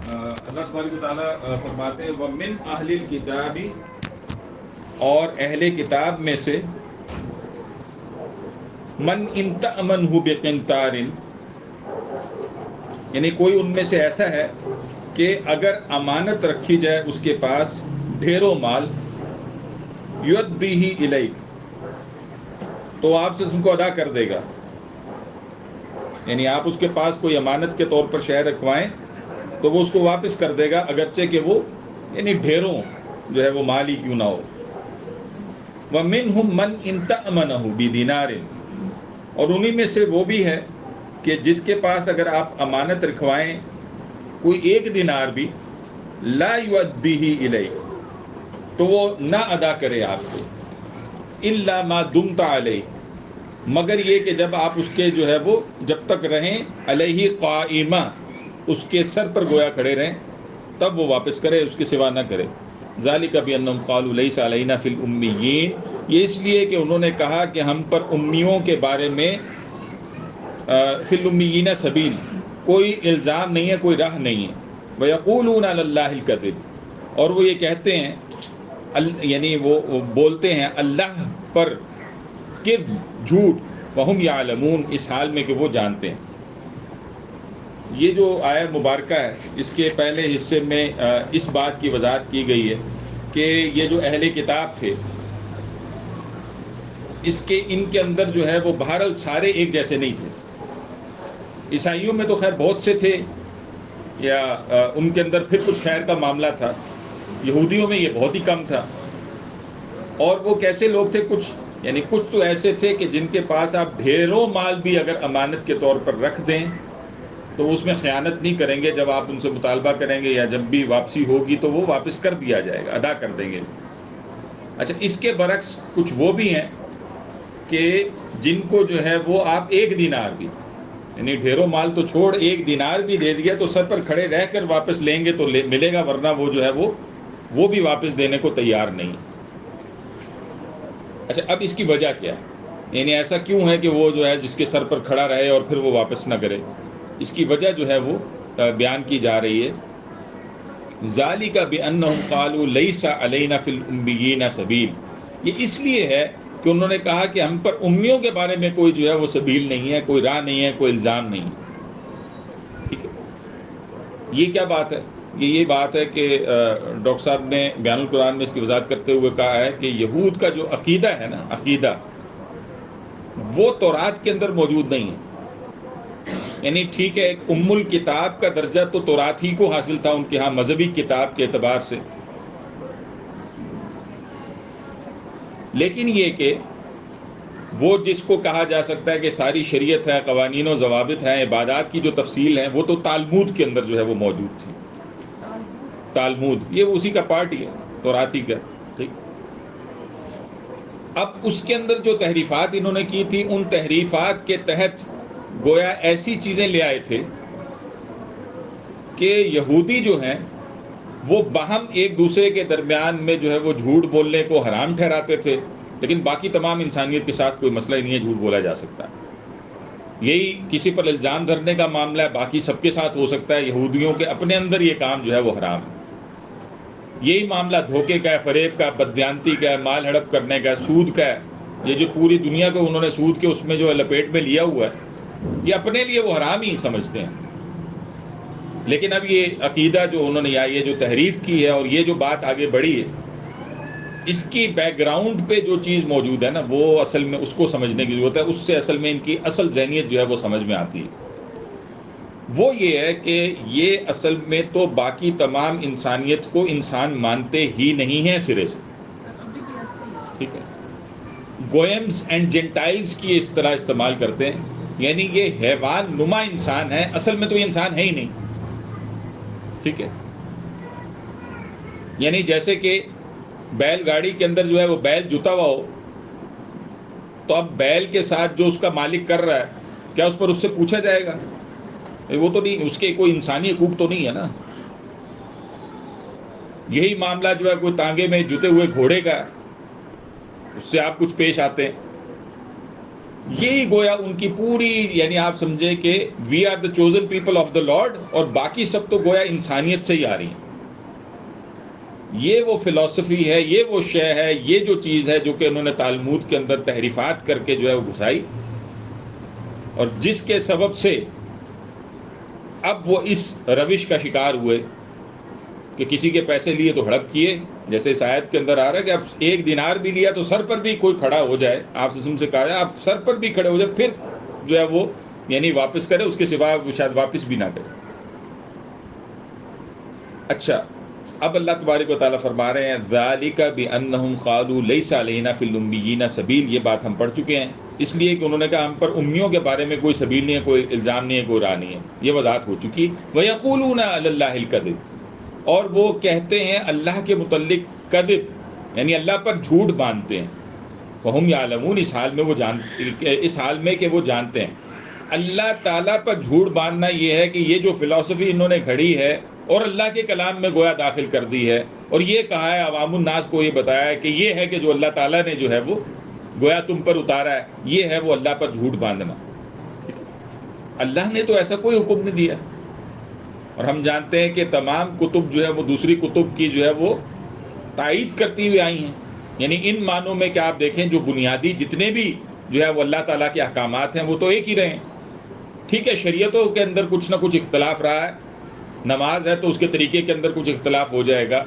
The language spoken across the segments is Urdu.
اللہ تبارک و تعالیٰ فرماتے ہیں وَمِنْ أَهْلِ الْكِتَابِ، اور اہل کتاب میں سے من ان تأمنہ بقنطار، یعنی کوئی ان میں سے ایسا ہے کہ اگر امانت رکھی جائے اس کے پاس ڈھیروں مال، یؤدیہ الیک، تو آپ سے ان کو ادا کر دے گا. یعنی آپ اس کے پاس کوئی امانت کے طور پر شے رکھوائیں تو وہ اس کو واپس کر دے گا، اگرچہ کہ وہ یعنی ڈھیروں جو ہے وہ مال ہی کیوں نہ ہو. وَمِنْهُمْ مَنْ إِنْ تَأْمَنَهُ بِدِینَارٍ، اور انہی میں سے وہ بھی ہے کہ جس کے پاس اگر آپ امانت رکھوائیں کوئی 1 دینار بھی، لا یؤدیہ الیک، تو وہ نہ ادا کرے آپ کو، الا ما دمت علیہ، مگر یہ کہ جب آپ اس کے جو ہے وہ جب تک رہیں علیہ قائمہ، اس کے سر پر گویا کھڑے رہیں، تب وہ واپس کرے، اس کے سوا نہ کرے. ذالک بانہم قالوا لیس علینا فی الامیین، یہ اس لیے کہ انہوں نے کہا کہ ہم پر امیوں کے بارے میں فی الامیین سبیل، کوئی الزام نہیں ہے، کوئی راہ نہیں ہے. ویقولون علی اللہ الکذب، اور وہ یہ کہتے ہیں یعنی وہ بولتے ہیں اللہ پر کذب، جھوٹ، وہم یعلمون، اس حال میں کہ وہ جانتے ہیں. یہ جو آیہ مبارکہ ہے اس کے پہلے حصے میں اس بات کی وضاحت کی گئی ہے کہ یہ جو اہل کتاب تھے ان کے اندر جو ہے وہ بہرحال سارے ایک جیسے نہیں تھے. عیسائیوں میں تو خیر بہت سے تھے، یا ان کے اندر پھر کچھ خیر کا معاملہ تھا. یہودیوں میں یہ بہت ہی کم تھا. اور وہ کیسے لوگ تھے؟ کچھ تو ایسے تھے کہ جن کے پاس آپ ڈھیروں مال بھی اگر امانت کے طور پر رکھ دیں تو اس میں خیانت نہیں کریں گے. جب آپ ان سے مطالبہ کریں گے یا جب بھی واپسی ہوگی تو وہ واپس کر دیا جائے گا، ادا کر دیں گے. اچھا، اس کے برعکس کچھ وہ بھی ہیں کہ جن کو جو ہے وہ آپ 1 دینار بھی، یعنی ڈھیروں مال تو چھوڑ، 1 دینار بھی دے دیا تو سر پر کھڑے رہ کر واپس لیں گے تو ملے گا، ورنہ وہ جو ہے وہ بھی واپس دینے کو تیار نہیں. اچھا، اب اس کی وجہ کیا ہے؟ یعنی ایسا کیوں ہے کہ وہ جو ہے جس کے سر پر کھڑا رہے اور پھر وہ واپس نہ کرے؟ اس کی وجہ جو ہے وہ بیان کی جا رہی ہے. ذالک بانہم قالوا لیس علینا فی الامیین سبیل، یہ اس لیے ہے کہ انہوں نے کہا کہ ہم پر امیوں کے بارے میں کوئی جو ہے وہ سبیل نہیں ہے، کوئی راہ نہیں ہے، کوئی الزام نہیں ہے. ٹھیک ہے، یہ کیا بات ہے؟ یہ بات ہے کہ ڈاکٹر صاحب نے بیان القرآن میں اس کی وضاحت کرتے ہوئے کہا ہے کہ یہود کا جو عقیدہ ہے نا، عقیدہ وہ تورات کے اندر موجود نہیں ہے. یعنی ٹھیک ہے، ایک ام الکتاب کا درجہ تو تورات ہی کو حاصل تھا ان کے ہاں مذہبی کتاب کے اعتبار سے، لیکن یہ کہ وہ جس کو کہا جا سکتا ہے کہ ساری شریعت ہے، قوانین و ضوابط ہیں، عبادات کی جو تفصیل ہے، وہ تو تالمود کے اندر جو ہے وہ موجود تھی. تالمود یہ اسی کا پارٹ ہی ہے، توراتی کا. ٹھیک، اب اس کے اندر جو تحریفات انہوں نے کی تھی، ان تحریفات کے تحت گویا ایسی چیزیں لے آئے تھے کہ یہودی جو ہیں وہ باہم ایک دوسرے کے درمیان میں جو ہے وہ جھوٹ بولنے کو حرام ٹھہراتے تھے، لیکن باقی تمام انسانیت کے ساتھ کوئی مسئلہ ہی نہیں ہے، جھوٹ بولا جا سکتا ہے. یہی کسی پر الزام دھرنے کا معاملہ ہے، باقی سب کے ساتھ ہو سکتا ہے. یہودیوں کے اپنے اندر یہ کام جو ہے وہ حرام ہے. یہی معاملہ دھوکے کا ہے، فریب کا، بددیانتی کا ہے، مال ہڑپ کرنے کا ہے، سود کا ہے. یہ جو پوری دنیا کو انہوں نے سود کے اس میں جو ہے لپیٹ میں لیا ہوا ہے، یہ اپنے لیے وہ حرام ہی سمجھتے ہیں. لیکن اب یہ عقیدہ جو انہوں نے یا یہ جو تحریف کی ہے اور یہ جو بات آگے بڑھی ہے، اس کی بیک گراؤنڈ پہ جو چیز موجود ہے نا، وہ اصل میں اس کو سمجھنے کی ضرورت ہے. اس سے اصل میں ان کی اصل ذہنیت جو ہے وہ سمجھ میں آتی ہے. وہ یہ ہے کہ یہ اصل میں تو باقی تمام انسانیت کو انسان مانتے ہی نہیں ہیں سرے سے. ٹھیک ہے، گوئمز اینڈ جینٹائلز کی اس طرح استعمال کرتے ہیں، یعنی یہ حیوان نما انسان ہے، اصل میں تو یہ انسان ہے ہی نہیں. ٹھیک ہے، یعنی جیسے کہ بیل گاڑی کے اندر جو ہے وہ بیل جتا ہوا ہو، تو اب بیل کے ساتھ جو اس کا مالک کر رہا ہے، کیا اس پر اس سے پوچھا جائے گا؟ وہ تو نہیں، اس کے کوئی انسانی حقوق تو نہیں ہے نا. یہی معاملہ جو ہے کوئی تانگے میں جتے ہوئے گھوڑے کا، اس سے آپ کچھ پیش آتے ہیں. یہی گویا ان کی پوری، یعنی آپ سمجھے کہ we are the chosen people of the lord, اور باقی سب تو گویا انسانیت سے ہی آ رہی ہیں. یہ وہ فلسفی ہے، یہ وہ شے ہے، یہ جو چیز ہے جو کہ انہوں نے تالمود کے اندر تحریفات کر کے جو ہے وہ گھسائی، اور جس کے سبب سے اب وہ اس روش کا شکار ہوئے کہ کسی کے پیسے لیے تو ہڑپ کیے، جیسے اس آیت کے اندر آ رہا ہے کہ اب 1 دینار بھی لیا تو سر پر بھی کوئی کھڑا ہو جائے، آپ سے کہا جائے آپ سر پر بھی کھڑے ہو جائے، پھر جو ہے وہ یعنی واپس کرے، اس کے سوا وہ شاید واپس بھی نہ کرے. اچھا، اب اللہ تبارک و تعالیٰ فرما رہے ہیں ذَلِكَ بِأَنَّهُمْ قَالُوا لَيْسَ عَلَيْنَا فِي الْأُمِّيِّينَ سَبِيلٌ، یہ بات ہم پڑھ چکے ہیں، اس لیے کہ انہوں نے کہا ہم پر امیوں کے بارے میں کوئی سبیل نہیں ہے، کوئی الزام نہیں ہے، کوئی راہ نہیں ہے. یہ وضاحت ہو چکی. وَيَقُولُونَ عَلَى اللَّهِ الْكَذِبَ، اور وہ کہتے ہیں اللہ کے متعلق کذب، یعنی اللہ پر جھوٹ باندھتے ہیں. وَهُمْ يَعْلَمُونَ، اس حال میں کہ وہ جانتے ہیں. اللہ تعالیٰ پر جھوٹ باندھنا یہ ہے کہ یہ جو فلسفی انہوں نے گھڑی ہے اور اللہ کے کلام میں گویا داخل کر دی ہے، اور یہ کہا ہے عوام الناس کو، یہ بتایا ہے کہ یہ ہے کہ جو اللہ تعالیٰ نے جو ہے وہ گویا تم پر اتارا ہے، یہ ہے وہ اللہ پر جھوٹ باندھنا. اللہ نے تو ایسا کوئی حکم نہیں دیا، اور ہم جانتے ہیں کہ تمام کتب جو ہے وہ دوسری کتب کی جو ہے وہ تائید کرتی ہوئی آئی ہیں. یعنی ان معنوں میں کہ آپ دیکھیں جو بنیادی جتنے بھی جو ہے وہ اللہ تعالیٰ کے احکامات ہیں وہ تو ایک ہی رہے ہیں. ٹھیک ہے، شریعتوں کے اندر کچھ نہ کچھ اختلاف رہا ہے، نماز ہے تو اس کے طریقے کے اندر کچھ اختلاف ہو جائے گا،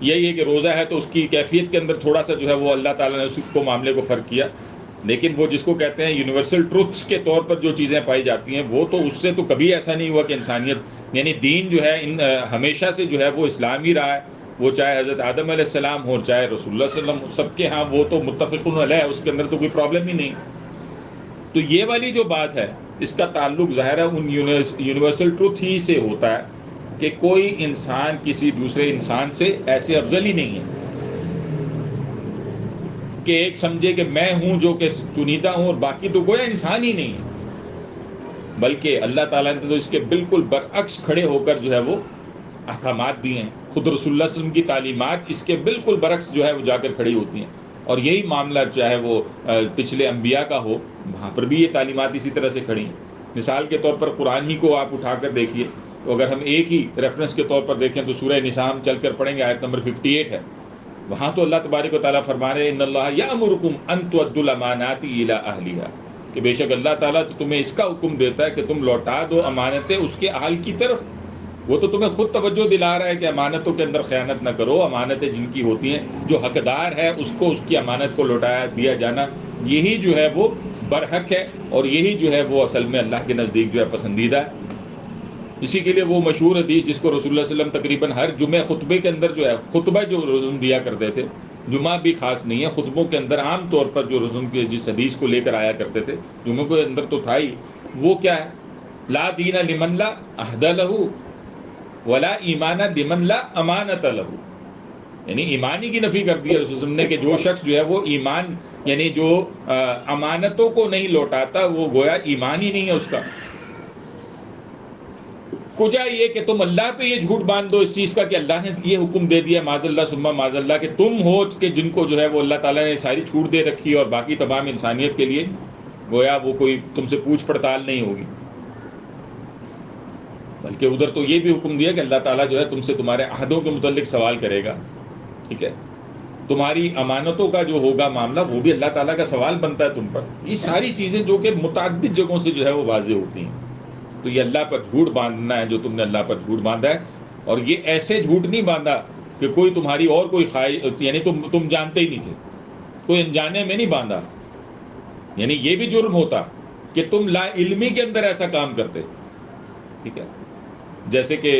یہی ہے کہ روزہ ہے تو اس کی کیفیت کے اندر تھوڑا سا جو ہے وہ اللہ تعالیٰ نے اس کو معاملے کو فرق کیا. لیکن وہ جس کو کہتے ہیں یونیورسل ٹروتھس کے طور پر جو چیزیں پائی جاتی ہیں، وہ تو اس سے تو کبھی ایسا نہیں ہوا کہ انسانیت، یعنی دین جو ہے ہمیشہ سے جو ہے وہ اسلام ہی رہا ہے. وہ چاہے حضرت آدم علیہ السلام ہو، چاہے رسول اللہ صلی اللہ علیہ وسلم، سب کے ہاں وہ تو متفقون علیہ، اس کے اندر تو کوئی پرابلم ہی نہیں. تو یہ والی جو بات ہے اس کا تعلق ظاہر ہے ان یونیورسل ٹروتھ ہی سے ہوتا ہے کہ کوئی انسان کسی دوسرے انسان سے ایسے افضل ہی نہیں ہے کہ ایک سمجھے کہ میں ہوں جو کہ چنیدہ ہوں اور باقی تو گویا انسان ہی نہیں ہے. بلکہ اللہ تعالیٰ نے تو اس کے بالکل برعکس کھڑے ہو کر جو ہے وہ احکامات دیے ہیں. خود رسول اللہ صلی اللہ علیہ وسلم کی تعلیمات اس کے بالکل برعکس جو ہے وہ جا کر کھڑی ہوتی ہیں. اور یہی معاملہ چاہے وہ پچھلے انبیاء کا ہو، وہاں پر بھی یہ تعلیمات اسی طرح سے کھڑی ہیں. مثال کے طور پر قرآن ہی کو آپ اٹھا کر دیکھیے، تو اگر ہم ایک ہی ریفرنس کے طور پر دیکھیں تو سورہ نساء ہم چل کر پڑھیں گے، آیت نمبر 58 ہے. وہاں تو اللہ تبارک و تعالیٰ فرما رہے ہیں ان اللہ یأمرکم ان تؤدوا الامانات الی اہلھا، کہ بے شک اللہ تعالیٰ تو تمہیں اس کا حکم دیتا ہے کہ تم لوٹا دو امانتیں اس کے اہل کی طرف. وہ تو تمہیں خود توجہ دلا رہا ہے کہ امانتوں کے اندر خیانت نہ کرو. امانتیں جن کی ہوتی ہیں، جو حقدار ہے اس کو اس کی امانت کو لوٹایا دیا جانا، یہی جو ہے وہ برحق ہے، اور یہی جو ہے وہ اصل میں اللہ کے نزدیک جو ہے پسندیدہ ہے. اسی کے لیے وہ مشہور حدیث جس کو رسول اللہ صلی اللہ علیہ وسلم تقریباً ہر جمعہ خطبے کے اندر جو ہے خطبہ جو رسوم دیا کرتے تھے، جمعہ بھی خاص نہیں ہے، خطبوں کے اندر عام طور پر جو رسوم کے جس حدیث کو لے کر آیا کرتے تھے، جمعہ کے اندر تو تھا ہی، وہ کیا ہے؟ لا دین لمن لا عہد لہ ولا ایمان لمن لا امانت لہ. یعنی ایمانی کی نفی کر دی ہے رسول نے کہ جو شخص جو ہے وہ ایمان، یعنی جو امانتوں کو نہیں لوٹاتا، وہ گویا ایمان ہی نہیں ہے اس کا. کجا یہ کہ تم اللہ پہ یہ جھوٹ باندھ دو اس چیز کا کہ اللہ نے یہ حکم دے دیا معاذ اللہ ثم معاذ اللہ کہ تم ہو کہ جن کو جو ہے وہ اللہ تعالیٰ نے ساری چھوٹ دے رکھی ہے، اور باقی تمام انسانیت کے لیے گویا وہ کوئی تم سے پوچھ پڑتال نہیں ہوگی. بلکہ ادھر تو یہ بھی حکم دیا کہ اللہ تعالیٰ جو ہے تم سے تمہارے عہدوں کے متعلق سوال کرے گا. ٹھیک ہے، تمہاری امانتوں کا جو ہوگا معاملہ وہ بھی اللہ تعالیٰ کا سوال بنتا ہے تم پر. یہ ساری چیزیں جو کہ متعدد جگہوں سے جو ہے وہ واضح ہوتی ہیں. تو یہ اللہ پر جھوٹ باندھنا ہے جو تم نے اللہ پر جھوٹ باندھا ہے، اور یہ ایسے جھوٹ نہیں باندھا کہ کوئی تمہاری اور کوئی خواہش، یعنی تم جانتے ہی نہیں تھے، کوئی انجانے میں نہیں باندھا. یعنی یہ بھی جرم ہوتا کہ تم لا علمی کے اندر ایسا کام کرتے. ٹھیک ہے، جیسے کہ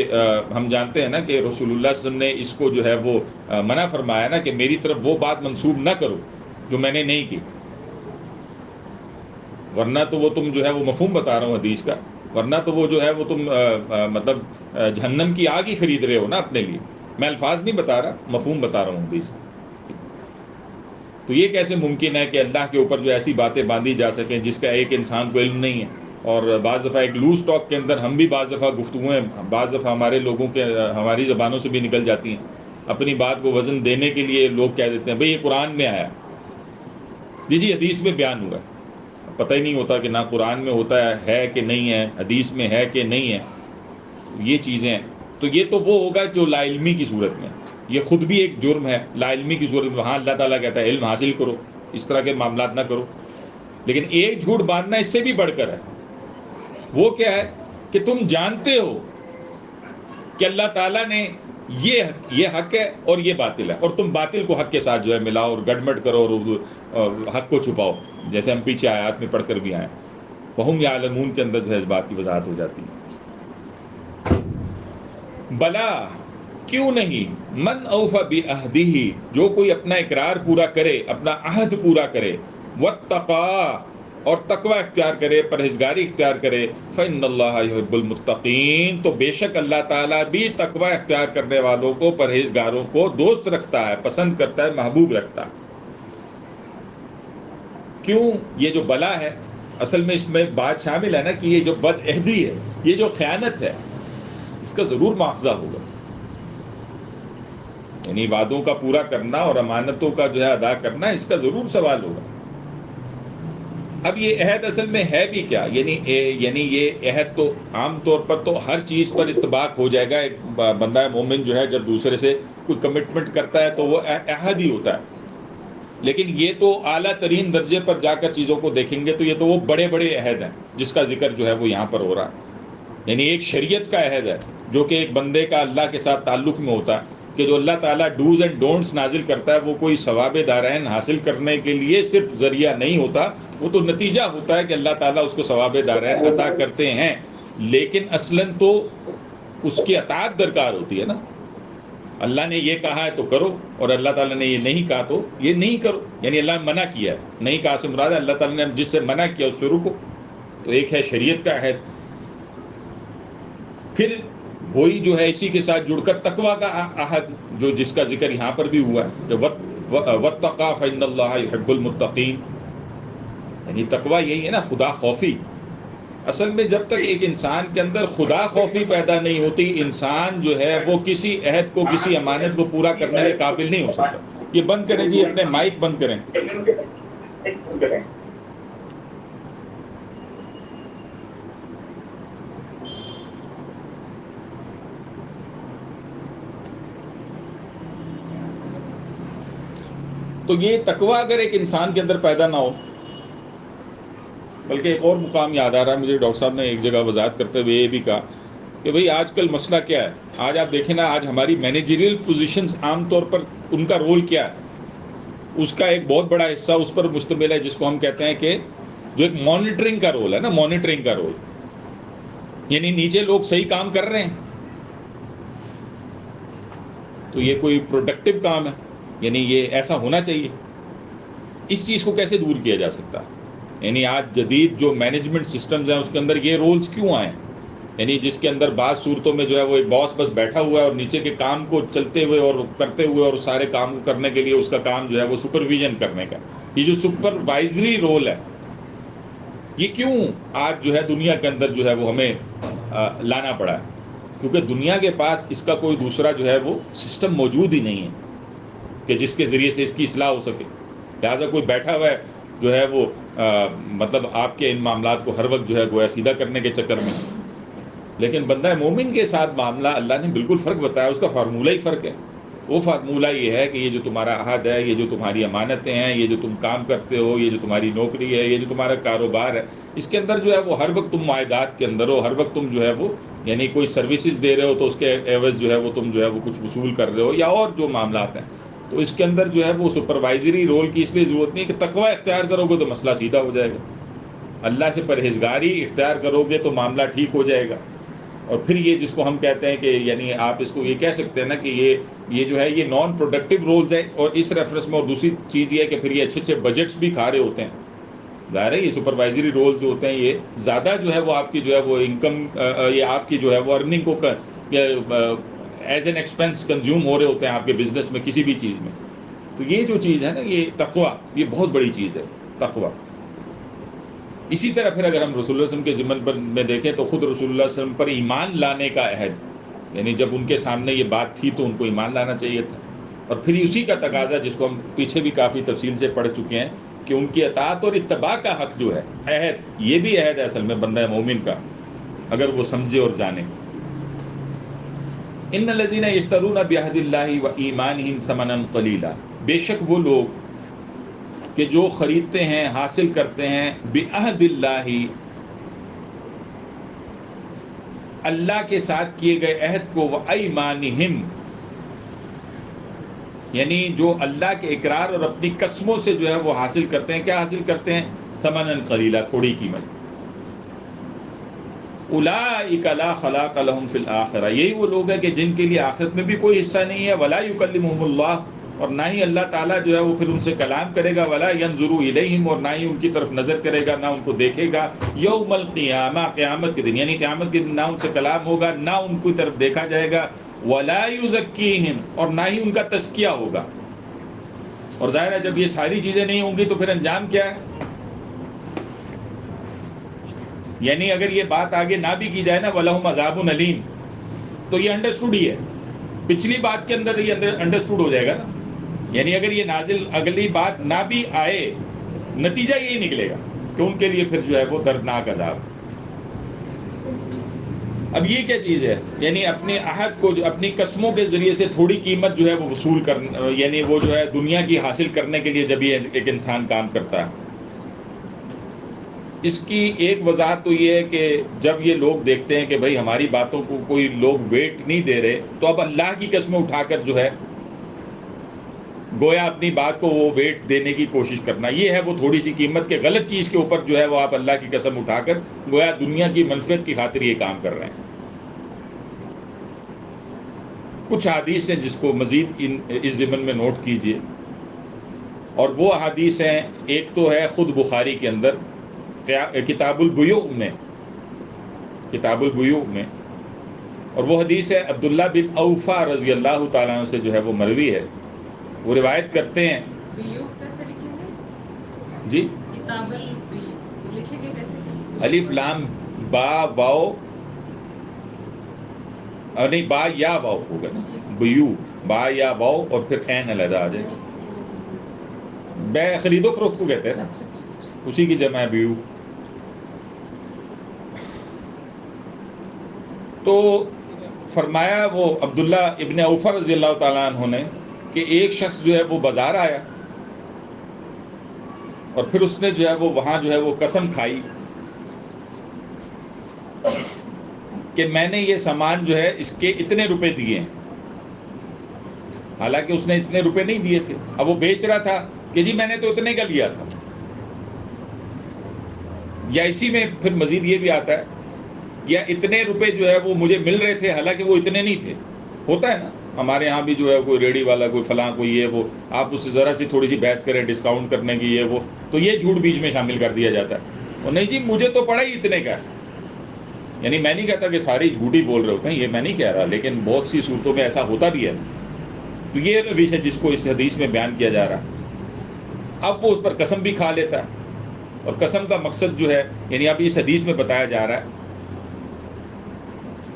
ہم جانتے ہیں نا کہ رسول اللہ صلی اللہ علیہ وسلم نے اس کو جو ہے وہ منع فرمایا نا کہ میری طرف وہ بات منسوب نہ کرو جو میں نے نہیں کی، ورنہ تو وہ تم جو ہے وہ مفہوم بتا رہا ہوں حدیث کا، ورنہ تو وہ جو ہے وہ تم مطلب جہنم کی آگ ہی خرید رہے ہو نا اپنے لیے. میں الفاظ نہیں بتا رہا، مفہوم بتا رہا ہوں حدیث. تو یہ کیسے ممکن ہے کہ اللہ کے اوپر جو ایسی باتیں باندھی جا سکیں جس کا ایک انسان کو علم نہیں ہے؟ اور بعض دفعہ ایک لوز ٹاک کے اندر ہم بھی بعض دفعہ گفتگویں بعض دفعہ ہمارے لوگوں کے ہماری زبانوں سے بھی نکل جاتی ہیں. اپنی بات کو وزن دینے کے لیے لوگ کہہ دیتے ہیں بھئی یہ قرآن میں آیا، جی حدیث میں بیان ہوا ہے. پتہ ہی نہیں ہوتا کہ نہ قرآن میں ہوتا ہے کہ نہیں ہے، حدیث میں ہے کہ نہیں ہے، یہ چیزیں ہیں. تو یہ تو وہ ہوگا جو لا علمی کی صورت میں، یہ خود بھی ایک جرم ہے لا علمی کی صورت میں. وہاں اللہ تعالیٰ کہتا ہے علم حاصل کرو، اس طرح کے معاملات نہ کرو. لیکن ایک جھوٹ باندھنا اس سے بھی بڑھ کر ہے. وہ کیا ہے کہ تم جانتے ہو کہ اللہ تعالیٰ نے یہ حق ہے اور یہ باطل ہے، اور تم باطل کو حق کے ساتھ جو ہے ملاؤ اور گڑمٹ کرو اور حق کو چھپاؤ، جیسے ہم پیچھے آیات میں پڑھ کر بھی آئے. وَهُمْ يَعْلَمُونَ کے اندر جو ہے اس بات کی وضاحت ہو جاتی ہے. بلا کیوں نہیں، من اوفى بعہدہ، جو کوئی اپنا اقرار پورا کرے، اپنا عہد پورا کرے، واتقى، اور تقوی اختیار کرے، پرہیزگاری اختیار کرے، فإن اللہ يحب المتقین، تو بے شک اللہ تعالیٰ بھی تقوی اختیار کرنے والوں کو، پرہیزگاروں کو دوست رکھتا ہے، پسند کرتا ہے، محبوب رکھتا ہے. کیوں؟ یہ جو بلا ہے اصل میں اس میں بات شامل ہے نا کہ یہ جو بد عہدی ہے، یہ جو خیانت ہے، اس کا ضرور مواخذہ ہوگا. یعنی وعدوں کا پورا کرنا اور امانتوں کا جو ہے ادا کرنا، اس کا ضرور سوال ہوگا. اب یہ عہد اصل میں ہے بھی کیا؟ یعنی یہ عہد تو عام طور پر تو ہر چیز پر اتفاق ہو جائے گا. ایک بندہ مومن جو ہے جب دوسرے سے کوئی کمٹمنٹ کرتا ہے تو وہ عہد ہی ہوتا ہے. لیکن یہ تو اعلیٰ ترین درجے پر جا کر چیزوں کو دیکھیں گے تو یہ تو وہ بڑے بڑے عہد ہیں جس کا ذکر جو ہے وہ یہاں پر ہو رہا ہے. یعنی ایک شریعت کا عہد ہے جو کہ ایک بندے کا اللہ کے ساتھ تعلق میں ہوتا ہے، کہ جو اللہ تعالیٰ ڈوز اینڈ ڈونٹس نازل کرتا ہے وہ کوئی ثواب دارین حاصل کرنے کے لیے صرف ذریعہ نہیں ہوتا، وہ تو نتیجہ ہوتا ہے کہ اللہ تعالیٰ اس کو ثواب دارین عطا کرتے ہیں. لیکن اصلاً تو اس کی اطاعت درکار ہوتی ہے نا. اللہ نے یہ کہا ہے تو کرو، اور اللہ تعالیٰ نے یہ نہیں کہا تو یہ نہیں کرو. یعنی اللہ نے منع کیا ہے، نہیں کہا سے مراد ہے اللہ تعالیٰ نے جس سے منع کیا اس سے رکو. تو ایک ہے شریعت کا عہد. پھر وہی جو ہے اسی کے ساتھ جڑ کر تقوی کا عہد، جو جس کا ذکر یہاں پر بھی ہوا ہے کہ واتقوا فإن اللہ يحب المتقین. یعنی تقوی یہی ہے نا، خدا خوفی. اصل میں جب تک ایک انسان کے اندر خدا خوفی پیدا نہیں ہوتی، انسان جو ہے وہ کسی عہد کو، کسی امانت کو پورا کرنے کے قابل نہیں ہو سکتا. یہ بند کریں جی، اپنے مائک بند کریں. تو یہ تقوی اگر ایک انسان کے اندر پیدا نہ ہو، بلکہ ایک اور مقام یاد آ رہا ہے مجھے، ڈاکٹر صاحب نے ایک جگہ وضاحت کرتے ہوئے یہ بھی کہا کہ بھئی آج کل مسئلہ کیا ہے. آج آپ دیکھیں نا، آج ہماری مینیجریل پوزیشنز عام طور پر ان کا رول کیا ہے، اس کا ایک بہت بڑا حصہ اس پر مشتمل ہے جس کو ہم کہتے ہیں کہ جو ایک مانیٹرنگ کا رول ہے نا، مانیٹرنگ کا رول. یعنی نیچے لوگ صحیح کام کر رہے ہیں تو یہ کوئی پروڈکٹیو کام ہے، یعنی یہ ایسا ہونا چاہیے. اس چیز کو کیسے دور کیا جا سکتا ہے؟ یعنی آج جدید جو مینجمنٹ سسٹمز ہیں اس کے اندر یہ رولز کیوں آئے؟ یعنی جس کے اندر بعض صورتوں میں جو ہے وہ ایک باس بس بیٹھا ہوا ہے اور نیچے کے کام کو چلتے ہوئے اور کرتے ہوئے اور سارے کام کو کرنے کے لیے اس کا کام جو ہے وہ سپرویژن کرنے کا. یہ جو سپروائزری رول ہے، یہ کیوں آج جو ہے دنیا کے اندر جو ہے وہ ہمیں لانا پڑا ہے؟ کیونکہ دنیا کے پاس اس کا کوئی دوسرا جو ہے وہ سسٹم موجود ہی نہیں ہے کہ جس کے ذریعے سے اس کی اصلاح ہو سکے. لہٰذا کوئی بیٹھا ہوا ہے جو ہے وہ مطلب آپ کے ان معاملات کو ہر وقت جو ہے گویا سیدھا کرنے کے چکر میں. لیکن بندہ مومن کے ساتھ معاملہ اللہ نے بالکل فرق بتایا، اس کا فارمولہ ہی فرق ہے. وہ فارمولہ یہ ہے کہ یہ جو تمہارا عہد ہے، یہ جو تمہاری امانتیں ہیں، یہ جو تم کام کرتے ہو، یہ جو تمہاری نوکری ہے، یہ جو تمہارا کاروبار ہے، اس کے اندر جو ہے وہ ہر وقت تم معاہدات کے اندر ہو. ہر وقت تم جو ہے وہ یعنی کوئی سروسز دے رہے ہو تو اس کے عوض جو ہے وہ تم جو ہے وہ کچھ وصول کر رہے ہو، یا اور جو معاملات ہیں. تو اس کے اندر جو ہے وہ سپروائزری رول کی اس لیے ضرورت نہیں کہ تقوی اختیار کرو گے تو مسئلہ سیدھا ہو جائے گا. اللہ سے پرہیزگاری اختیار کرو گے تو معاملہ ٹھیک ہو جائے گا. اور پھر یہ جس کو ہم کہتے ہیں کہ یعنی آپ اس کو یہ کہہ سکتے ہیں نا کہ یہ جو ہے یہ نان پروڈکٹیو رولز ہیں. اور اس ریفرنس میں اور دوسری چیز یہ ہے کہ پھر یہ اچھے بجٹس بھی کھا رہے ہوتے ہیں. ظاہر ہے یہ سپروائزری رولز جو ہوتے ہیں یہ زیادہ جو ہے وہ آپ کی جو ہے وہ انکم، یہ آپ کی جو ہے وہ ارننگ کو ایز این ایکسپینس کنزیوم ہو رہے ہوتے ہیں آپ کے بزنس میں، کسی بھی چیز میں. تو یہ جو چیز ہے نا، یہ تقوی، یہ بہت بڑی چیز ہے تقوی. اسی طرح پھر اگر ہم رسول اللہ علیہ وسلم کے ضمن پر میں دیکھیں تو خود رسول اللہ علیہ وسلم پر ایمان لانے کا عہد، یعنی جب ان کے سامنے یہ بات تھی تو ان کو ایمان لانا چاہیے تھا. اور پھر اسی کا تقاضا جس کو ہم پیچھے بھی کافی تفصیل سے پڑھ چکے ہیں کہ ان کی اطاعت اور اتباع کا حق جو ہے، عہد، یہ بھی عہد ہے اصل میں بندہ مومن کا، اگر وہ سمجھے اور جانے۔ ان الذین یشترون بعہد اللہ وایمانہم ثمنا قلیلا، بے شک وہ لوگ کہ جو خریدتے ہیں، حاصل کرتے ہیں بعہد اللہ، اللہ کے ساتھ کیے گئے عہد کو، وایمانہم، یعنی جو اللہ کے اقرار اور اپنی قسموں سے جو ہے وہ حاصل کرتے ہیں، کیا حاصل کرتے ہیں؟ ثمنا قلیلا، تھوڑی قیمت۔ اولئک لا خلاق لهم فی الآخرہ، یہی وہ لوگ ہیں کہ جن کے لیے آخرت میں بھی کوئی حصہ نہیں ہے، ولا یکلمہم اللہ، اور نہ ہی اللہ تعالیٰ جو ہے وہ پھر ان سے کلام کرے گا، ولا ینظر الیہم، اور نہ ہی ان کی طرف نظر کرے گا، نہ ان کو دیکھے گا، یوم القیامہ، قیامت کے دن، یعنی قیامت کے دن نہ ان سے کلام ہوگا، نہ ان کی طرف دیکھا جائے گا، ولا یزکیہم، اور نہ ہی ان کا تزکیہ ہوگا۔ اور ظاہر ہے جب یہ ساری چیزیں نہیں ہوں گی تو پھر انجام کیا ہے؟ یعنی اگر یہ بات آگے نہ بھی کی جائے نا، وَلَهُمْ عَذَابٌ أَلِيمٌ، تو یہ انڈرسٹوڈ ہی ہے، پچھلی بات کے اندر یہ انڈرسٹوڈ ہو جائے گا نا۔ یعنی اگر یہ نازل اگلی بات نہ بھی آئے، نتیجہ یہی نکلے گا کہ ان کے لیے پھر جو ہے وہ دردناک عذاب۔ اب یہ کیا چیز ہے؟ یعنی اپنے عہد کو، اپنی قسموں کے ذریعے سے تھوڑی قیمت جو ہے وہ وصول کرنا، یعنی وہ جو ہے دنیا کی حاصل کرنے کے لیے جب یہ ایک انسان کام کرتا ہے۔ اس کی ایک وضاحت تو یہ ہے کہ جب یہ لوگ دیکھتے ہیں کہ بھائی ہماری باتوں کو کوئی لوگ ویٹ نہیں دے رہے، تو اب اللہ کی قسمیں اٹھا کر جو ہے گویا اپنی بات کو وہ ویٹ دینے کی کوشش کرنا، یہ ہے وہ تھوڑی سی قیمت کے غلط چیز کے اوپر جو ہے وہ آپ اللہ کی قسم اٹھا کر گویا دنیا کی منفعت کی خاطر یہ کام کر رہے ہیں۔ کچھ حدیث ہیں جس کو مزید اس ضمن میں نوٹ کیجئے، اور وہ حدیث ہیں، ایک تو ہے خود بخاری کے اندر کتاب البیوع میں، کتاب البیوع میں، اور وہ حدیث ہے عبداللہ بن اوفا رضی اللہ تعالیٰ عنہ سے جو ہے وہ مروی ہے، وہ روایت کرتے ہیں۔ بیوع کیسے لکھیں گے؟ جی، کتاب البیوع لکھیں گے کیسے؟ الف لام با واو، نہیں با یا واو ہوگا نا، بیوع، با یا واو اور پھر عین علیحدہ آ جائے، بے خرید و فروخت کو کہتے ہیں نا، اسی کی جمع ہے بیوع۔ تو فرمایا وہ عبداللہ ابن اوفا رضی اللہ تعالیٰ عنہ نے کہ ایک شخص جو ہے وہ بازار آیا، اور پھر اس نے جو ہے وہ وہاں جو ہے وہ قسم کھائی کہ میں نے یہ سامان جو ہے اس کے اتنے روپے دیے ہیں، حالانکہ اس نے اتنے روپے نہیں دیے تھے۔ اب وہ بیچ رہا تھا کہ جی میں نے تو اتنے کا لیا تھا، یا اسی میں پھر مزید یہ بھی آتا ہے، یا اتنے روپے جو ہے وہ مجھے مل رہے تھے حالانکہ وہ اتنے نہیں تھے۔ ہوتا ہے نا ہمارے ہاں بھی جو ہے کوئی ریڑی والا، کوئی فلاں، کوئی یہ وہ، آپ اس سے ذرا سی تھوڑی سی بحث کریں ڈسکاؤنٹ کرنے کی، یہ وہ، تو یہ جھوٹ بیچ میں شامل کر دیا جاتا ہے، اور نہیں جی مجھے تو پڑا ہی اتنے کا ہے۔ یعنی میں نہیں کہتا کہ سارے جھوٹ ہی بول رہے ہوتے ہیں، یہ میں نہیں کہہ رہا، لیکن بہت سی صورتوں میں ایسا ہوتا بھی ہے۔ تو یہ روش ہے جس کو اس حدیث میں بیان کیا جا رہا ہے۔ اب وہ اس پر قسم بھی کھا لیتا ہے، اور قسم کا مقصد جو ہے، یعنی اب اس حدیث میں بتایا جا رہا ہے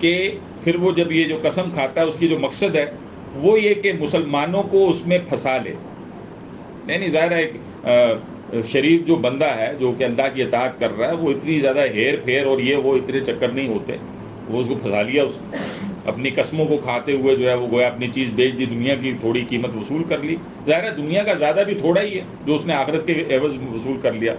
کہ پھر وہ جب یہ جو قسم کھاتا ہے اس کی جو مقصد ہے وہ یہ کہ مسلمانوں کو اس میں پھنسا لے۔ نہیں ظاہر ہے ایک شریف جو بندہ ہے جو کہ اللہ کی اطاعت کر رہا ہے، وہ اتنی زیادہ ہیر پھیر اور یہ وہ اتنے چکر نہیں ہوتے، وہ اس کو پھنسا لیا، اس نے اپنی قسموں کو کھاتے ہوئے جو ہے وہ گویا اپنی چیز بیچ دی، دنیا کی تھوڑی قیمت وصول کر لی۔ ظاہر ہے دنیا کا زیادہ بھی تھوڑا ہی ہے جو اس نے آخرت کے عوض وصول کر لیا۔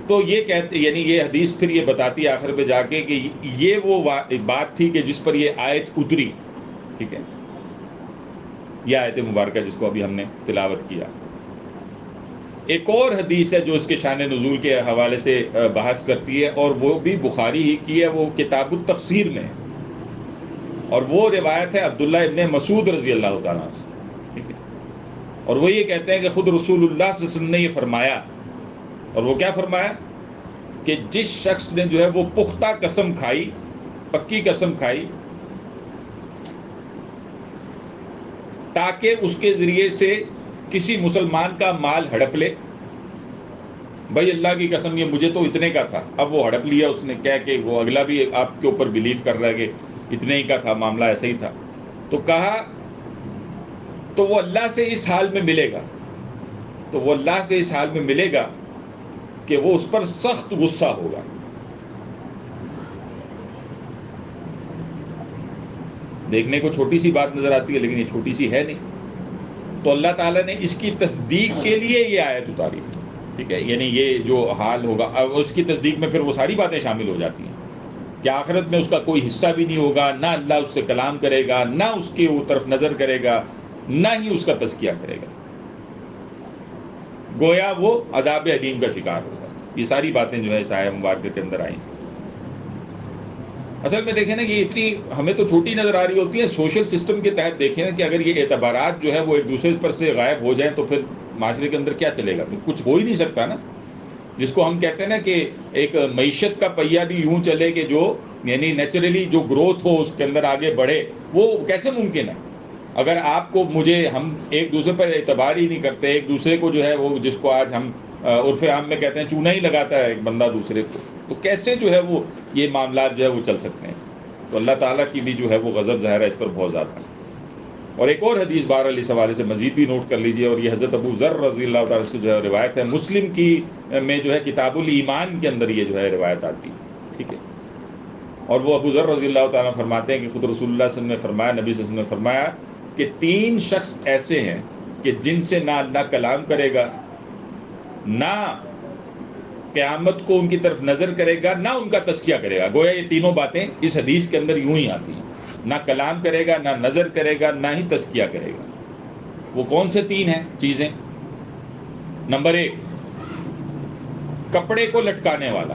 تو یہ کہتے، یعنی یہ حدیث پھر یہ بتاتی ہے آخر پہ جا کے کہ یہ وہ بات تھی کہ جس پر یہ آیت اتری، ٹھیک ہے، یہ آیت مبارکہ جس کو ابھی ہم نے تلاوت کیا۔ ایک اور حدیث ہے جو اس کے شان نزول کے حوالے سے بحث کرتی ہے، اور وہ بھی بخاری ہی کی ہے، وہ کتاب التفسیر میں ہے، اور وہ روایت ہے عبداللہ ابن مسعود رضی اللہ تعالیٰ عنہ سے، ٹھیک ہے، اور وہ یہ کہتے ہیں کہ خود رسول اللہ صلی اللہ علیہ وسلم نے یہ فرمایا، اور وہ کیا فرمایا کہ جس شخص نے جو ہے وہ پختہ قسم کھائی، پکی قسم کھائی، تاکہ اس کے ذریعے سے کسی مسلمان کا مال ہڑپ لے، بھائی اللہ کی قسم یہ مجھے تو اتنے کا تھا، اب وہ ہڑپ لیا اس نے، کہہ کہ وہ اگلا بھی آپ کے اوپر بلیو کر رہا ہے کہ اتنے ہی کا تھا، معاملہ ایسا ہی تھا، تو کہا تو وہ اللہ سے اس حال میں ملے گا تو وہ اللہ سے اس حال میں ملے گا کہ وہ اس پر سخت غصہ ہوگا. دیکھنے کو چھوٹی سی بات نظر آتی ہے لیکن یہ چھوٹی سی ہے نہیں. تو اللہ تعالیٰ نے اس کی تصدیق کے لیے یہ آیت اتاری. ٹھیک ہے, یعنی یہ جو حال ہوگا اب اس کی تصدیق میں پھر وہ ساری باتیں شامل ہو جاتی ہیں کہ آخرت میں اس کا کوئی حصہ بھی نہیں ہوگا, نہ اللہ اس سے کلام کرے گا, نہ اس کی طرف نظر کرے گا, نہ ہی اس کا تزکیہ کرے گا, گویا وہ عذاب علیم کا شکار ہوگا. یہ ساری باتیں جو ہے اس آیہ مبارکہ کے اندر آئیں. اصل میں دیکھیں نا یہ اتنی ہمیں تو چھوٹی نظر آ رہی ہوتی ہے, سوشل سسٹم کے تحت دیکھیں نا کہ اگر یہ اعتبارات جو ہے وہ ایک دوسرے پر سے غائب ہو جائیں تو پھر معاشرے کے اندر کیا چلے گا؟ پھر کچھ ہو ہی نہیں سکتا نا. جس کو ہم کہتے ہیں نا کہ ایک معیشت کا پہیہ بھی یوں چلے کہ جو یعنی نیچرلی جو گروتھ ہو اس کے اندر آگے بڑھے, وہ کیسے ممکن ہے اگر آپ کو مجھے ہم ایک دوسرے پر اعتبار ہی نہیں کرتے, ایک دوسرے کو جو ہے وہ جس کو آج ہم عرف عام میں کہتے ہیں چونا ہی لگاتا ہے ایک بندہ دوسرے کو, تو کیسے جو ہے وہ یہ معاملات جو ہے وہ چل سکتے ہیں؟ تو اللہ تعالیٰ کی بھی جو ہے وہ غضب ظاہر ہے اس پر بہت زیادہ ہے. اور ایک اور حدیث بہرحال اس حوالے سے مزید بھی نوٹ کر لیجئے, اور یہ حضرت ابو ذر رضی اللہ تعالیٰ سے جو ہے روایت ہے, مسلم کی میں جو ہے کتاب الایمان کے اندر یہ جو ہے روایت آتی ہے. ٹھیک ہے, اور وہ ابو ذر رضی اللہ تعالیٰ فرماتے ہیں کہ خود رسول اللہ صلی اللہ علیہ وسلم نے فرمایا, نبی صلی اللہ علیہ وسلم نے فرمایا کہ 3 شخص ایسے ہیں کہ جن سے نہ اللہ کلام کرے گا, نہ قیامت کو ان کی طرف نظر کرے گا, نہ ان کا تزکیہ کرے گا. گویا یہ تینوں باتیں اس حدیث کے اندر یوں ہی آتی ہیں, نہ کلام کرے گا, نہ نظر کرے گا, نہ ہی تزکیہ کرے گا. وہ کون سے 3 ہیں چیزیں؟ نمبر 1, کپڑے کو لٹکانے والا.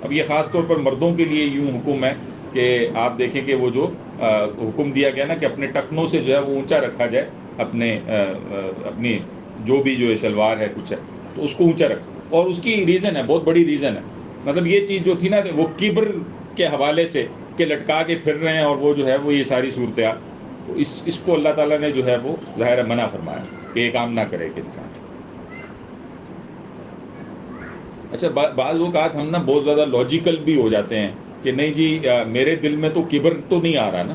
اب یہ خاص طور پر مردوں کے لیے یوں حکم ہے کہ آپ دیکھیں کہ وہ جو حکم دیا گیا نا کہ اپنے ٹخنوں سے جو ہے وہ اونچا رکھا جائے, اپنی جو بھی جو شلوار ہے کچھ ہے تو اس کو اونچا رکھ. اور اس کی ریزن ہے, بہت بڑی ریزن ہے. مطلب یہ چیز جو تھی نا وہ کبر کے حوالے سے کہ لٹکا کے پھر رہے ہیں, اور وہ جو ہے وہ یہ ساری صورتحال, تو اس کو اللہ تعالیٰ نے جو ہے وہ ظاہر منع فرمایا کہ یہ کام نہ کرے کہ انسان. اچھا, بعض اوقات ہم نا بہت زیادہ لاجیکل بھی ہو جاتے ہیں کہ نہیں جی میرے دل میں تو کبر تو نہیں آ رہا نا,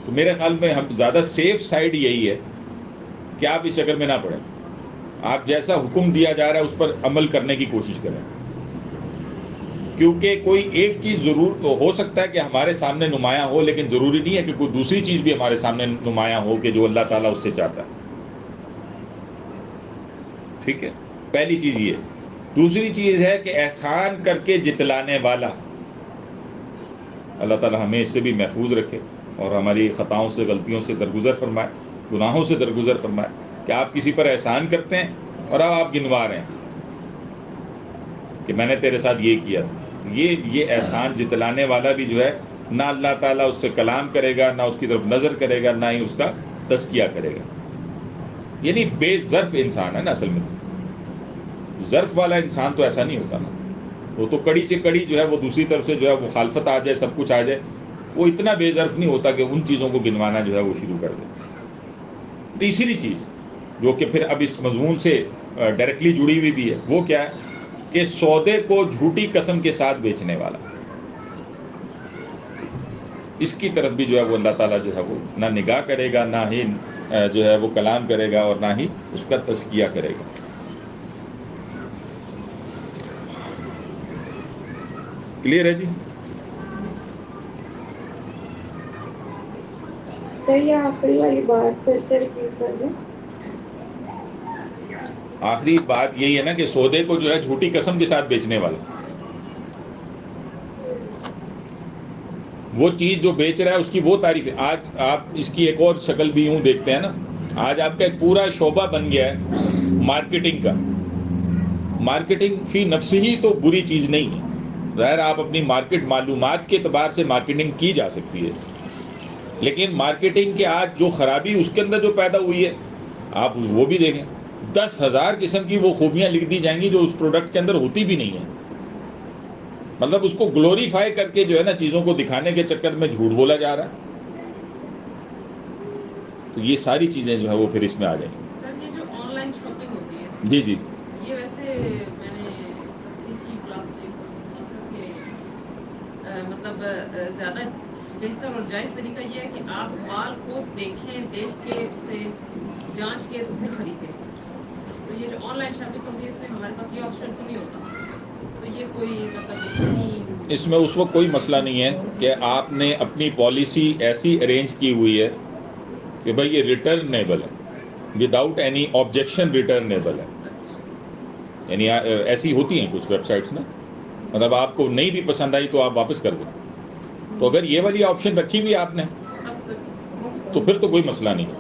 تو میرے خیال میں ہم زیادہ سیف سائڈ یہی ہے کہ آپ اس چکر میں نہ پڑیں. آپ جیسا حکم دیا جا رہا ہے اس پر عمل کرنے کی کوشش کریں, کیونکہ کوئی ایک چیز ضرور ہو سکتا ہے کہ ہمارے سامنے نمایاں ہو, لیکن ضروری نہیں ہے کہ کوئی دوسری چیز بھی ہمارے سامنے نمایاں ہو کہ جو اللہ تعالیٰ اس سے چاہتا ہے. ٹھیک ہے, پہلی چیز یہ. دوسری چیز ہے کہ احسان کر کے جتلانے والا. اللہ تعالیٰ ہمیں اس سے بھی محفوظ رکھے اور ہماری خطاؤں سے, غلطیوں سے درگزر فرمائے, گناہوں سے درگزر فرمائے. کہ آپ کسی پر احسان کرتے ہیں اور اب آپ گنوا رہے ہیں کہ میں نے تیرے ساتھ یہ کیا تھا. یہ احسان جتلانے والا بھی جو ہے نہ اللہ تعالیٰ اس سے کلام کرے گا, نہ اس کی طرف نظر کرے گا, نہ ہی اس کا تزکیہ کرے گا. یعنی بے ظرف انسان ہے نا اصل میں. ظرف والا انسان تو ایسا نہیں ہوتا نا, وہ تو کڑی سے کڑی جو ہے وہ دوسری طرف سے جو ہے مخالفت آ جائے, سب کچھ آ جائے, وہ اتنا بے ظرف نہیں ہوتا کہ ان چیزوں کو گنوانا جو ہے وہ شروع کر دے. تیسری چیز جو کہ پھر اب اس مضمون سے ڈائریکٹلی جڑی ہوئی بھی ہے, وہ کیا ہے کہ سودے کو جھوٹی قسم کے ساتھ بیچنے والا. اس کی طرف بھی جو ہے وہ اللہ تعالیٰ جو ہے وہ نہ نگاہ کرے گا, نہ ہی جو ہے وہ کلام کرے گا, اور نہ ہی اس کا تزکیہ کرے گا. کلیئر ہے جی؟ سر یہ آخری والی بات پھر سے ریپیٹ کر دیں. آخری بات یہی ہے نا کہ سودے کو جو ہے جھوٹی قسم کے ساتھ بیچنے والا. وہ چیز جو بیچ رہا ہے اس کی وہ تعریف ہے. آج آپ اس کی ایک اور شکل بھی یوں دیکھتے ہیں نا, آج آپ کا ایک پورا شعبہ بن گیا ہے مارکیٹنگ کا. مارکیٹنگ فی نفس ہی تو بری چیز نہیں ہے, ظاہر آپ اپنی مارکیٹ معلومات کے اعتبار سے مارکیٹنگ کی جا سکتی ہے, لیکن مارکیٹنگ کے آج جو خرابی اس کے اندر جو پیدا ہوئی ہے آپ وہ بھی دیکھیں. 10,000 قسم کی وہ خوبیاں لکھ دی جائیں گی جو اس پروڈکٹ کے اندر ہوتی بھی نہیں ہیں. مطلب اس کو گلوریفائی کر کے جو ہے نا چیزوں کو دکھانے کے چکر میں جھوٹ بولا جا رہا ہے. تو یہ ساری چیزیں جو ہے وہ پھر اس میں آ جائیں گی. سر یہ جو آن لائن شاپنگ ہوتی ہے, جی جی, یہ ویسے میں نے کسی کی کلاس میں سنا تھا کہ مطلب زیادہ بہتر اور جائز طریقہ یہ ہے کہ آپ مال کو دیکھیں، دیکھ کے اسے جانچ کے تو پھر خریدیں. تو یہ جو آن لائن شاپنگ ہوتی ہے اس میں ہمارے پاس یہ آپشن تو نہیں ہوتا. تو یہ کوئی مطلب اتنی اس میں اس وقت کوئی مسئلہ نہیں ہے کہ آپ نے اپنی پالیسی ایسی ارینج کی ہوئی ہے کہ بھائی یہ ریٹرنیبل ہے، وداؤٹ اینی آبجیکشن ریٹرنیبل ہے. یعنی ایسی ہوتی ہیں کچھ ویب سائٹس نا، مطلب آپ کو نہیں بھی پسند آئی تو آپ واپس کر دیں. تو اگر یہ والی آپشن رکھی ہوئی آپ نے تو پھر تو کوئی مسئلہ نہیں ہے.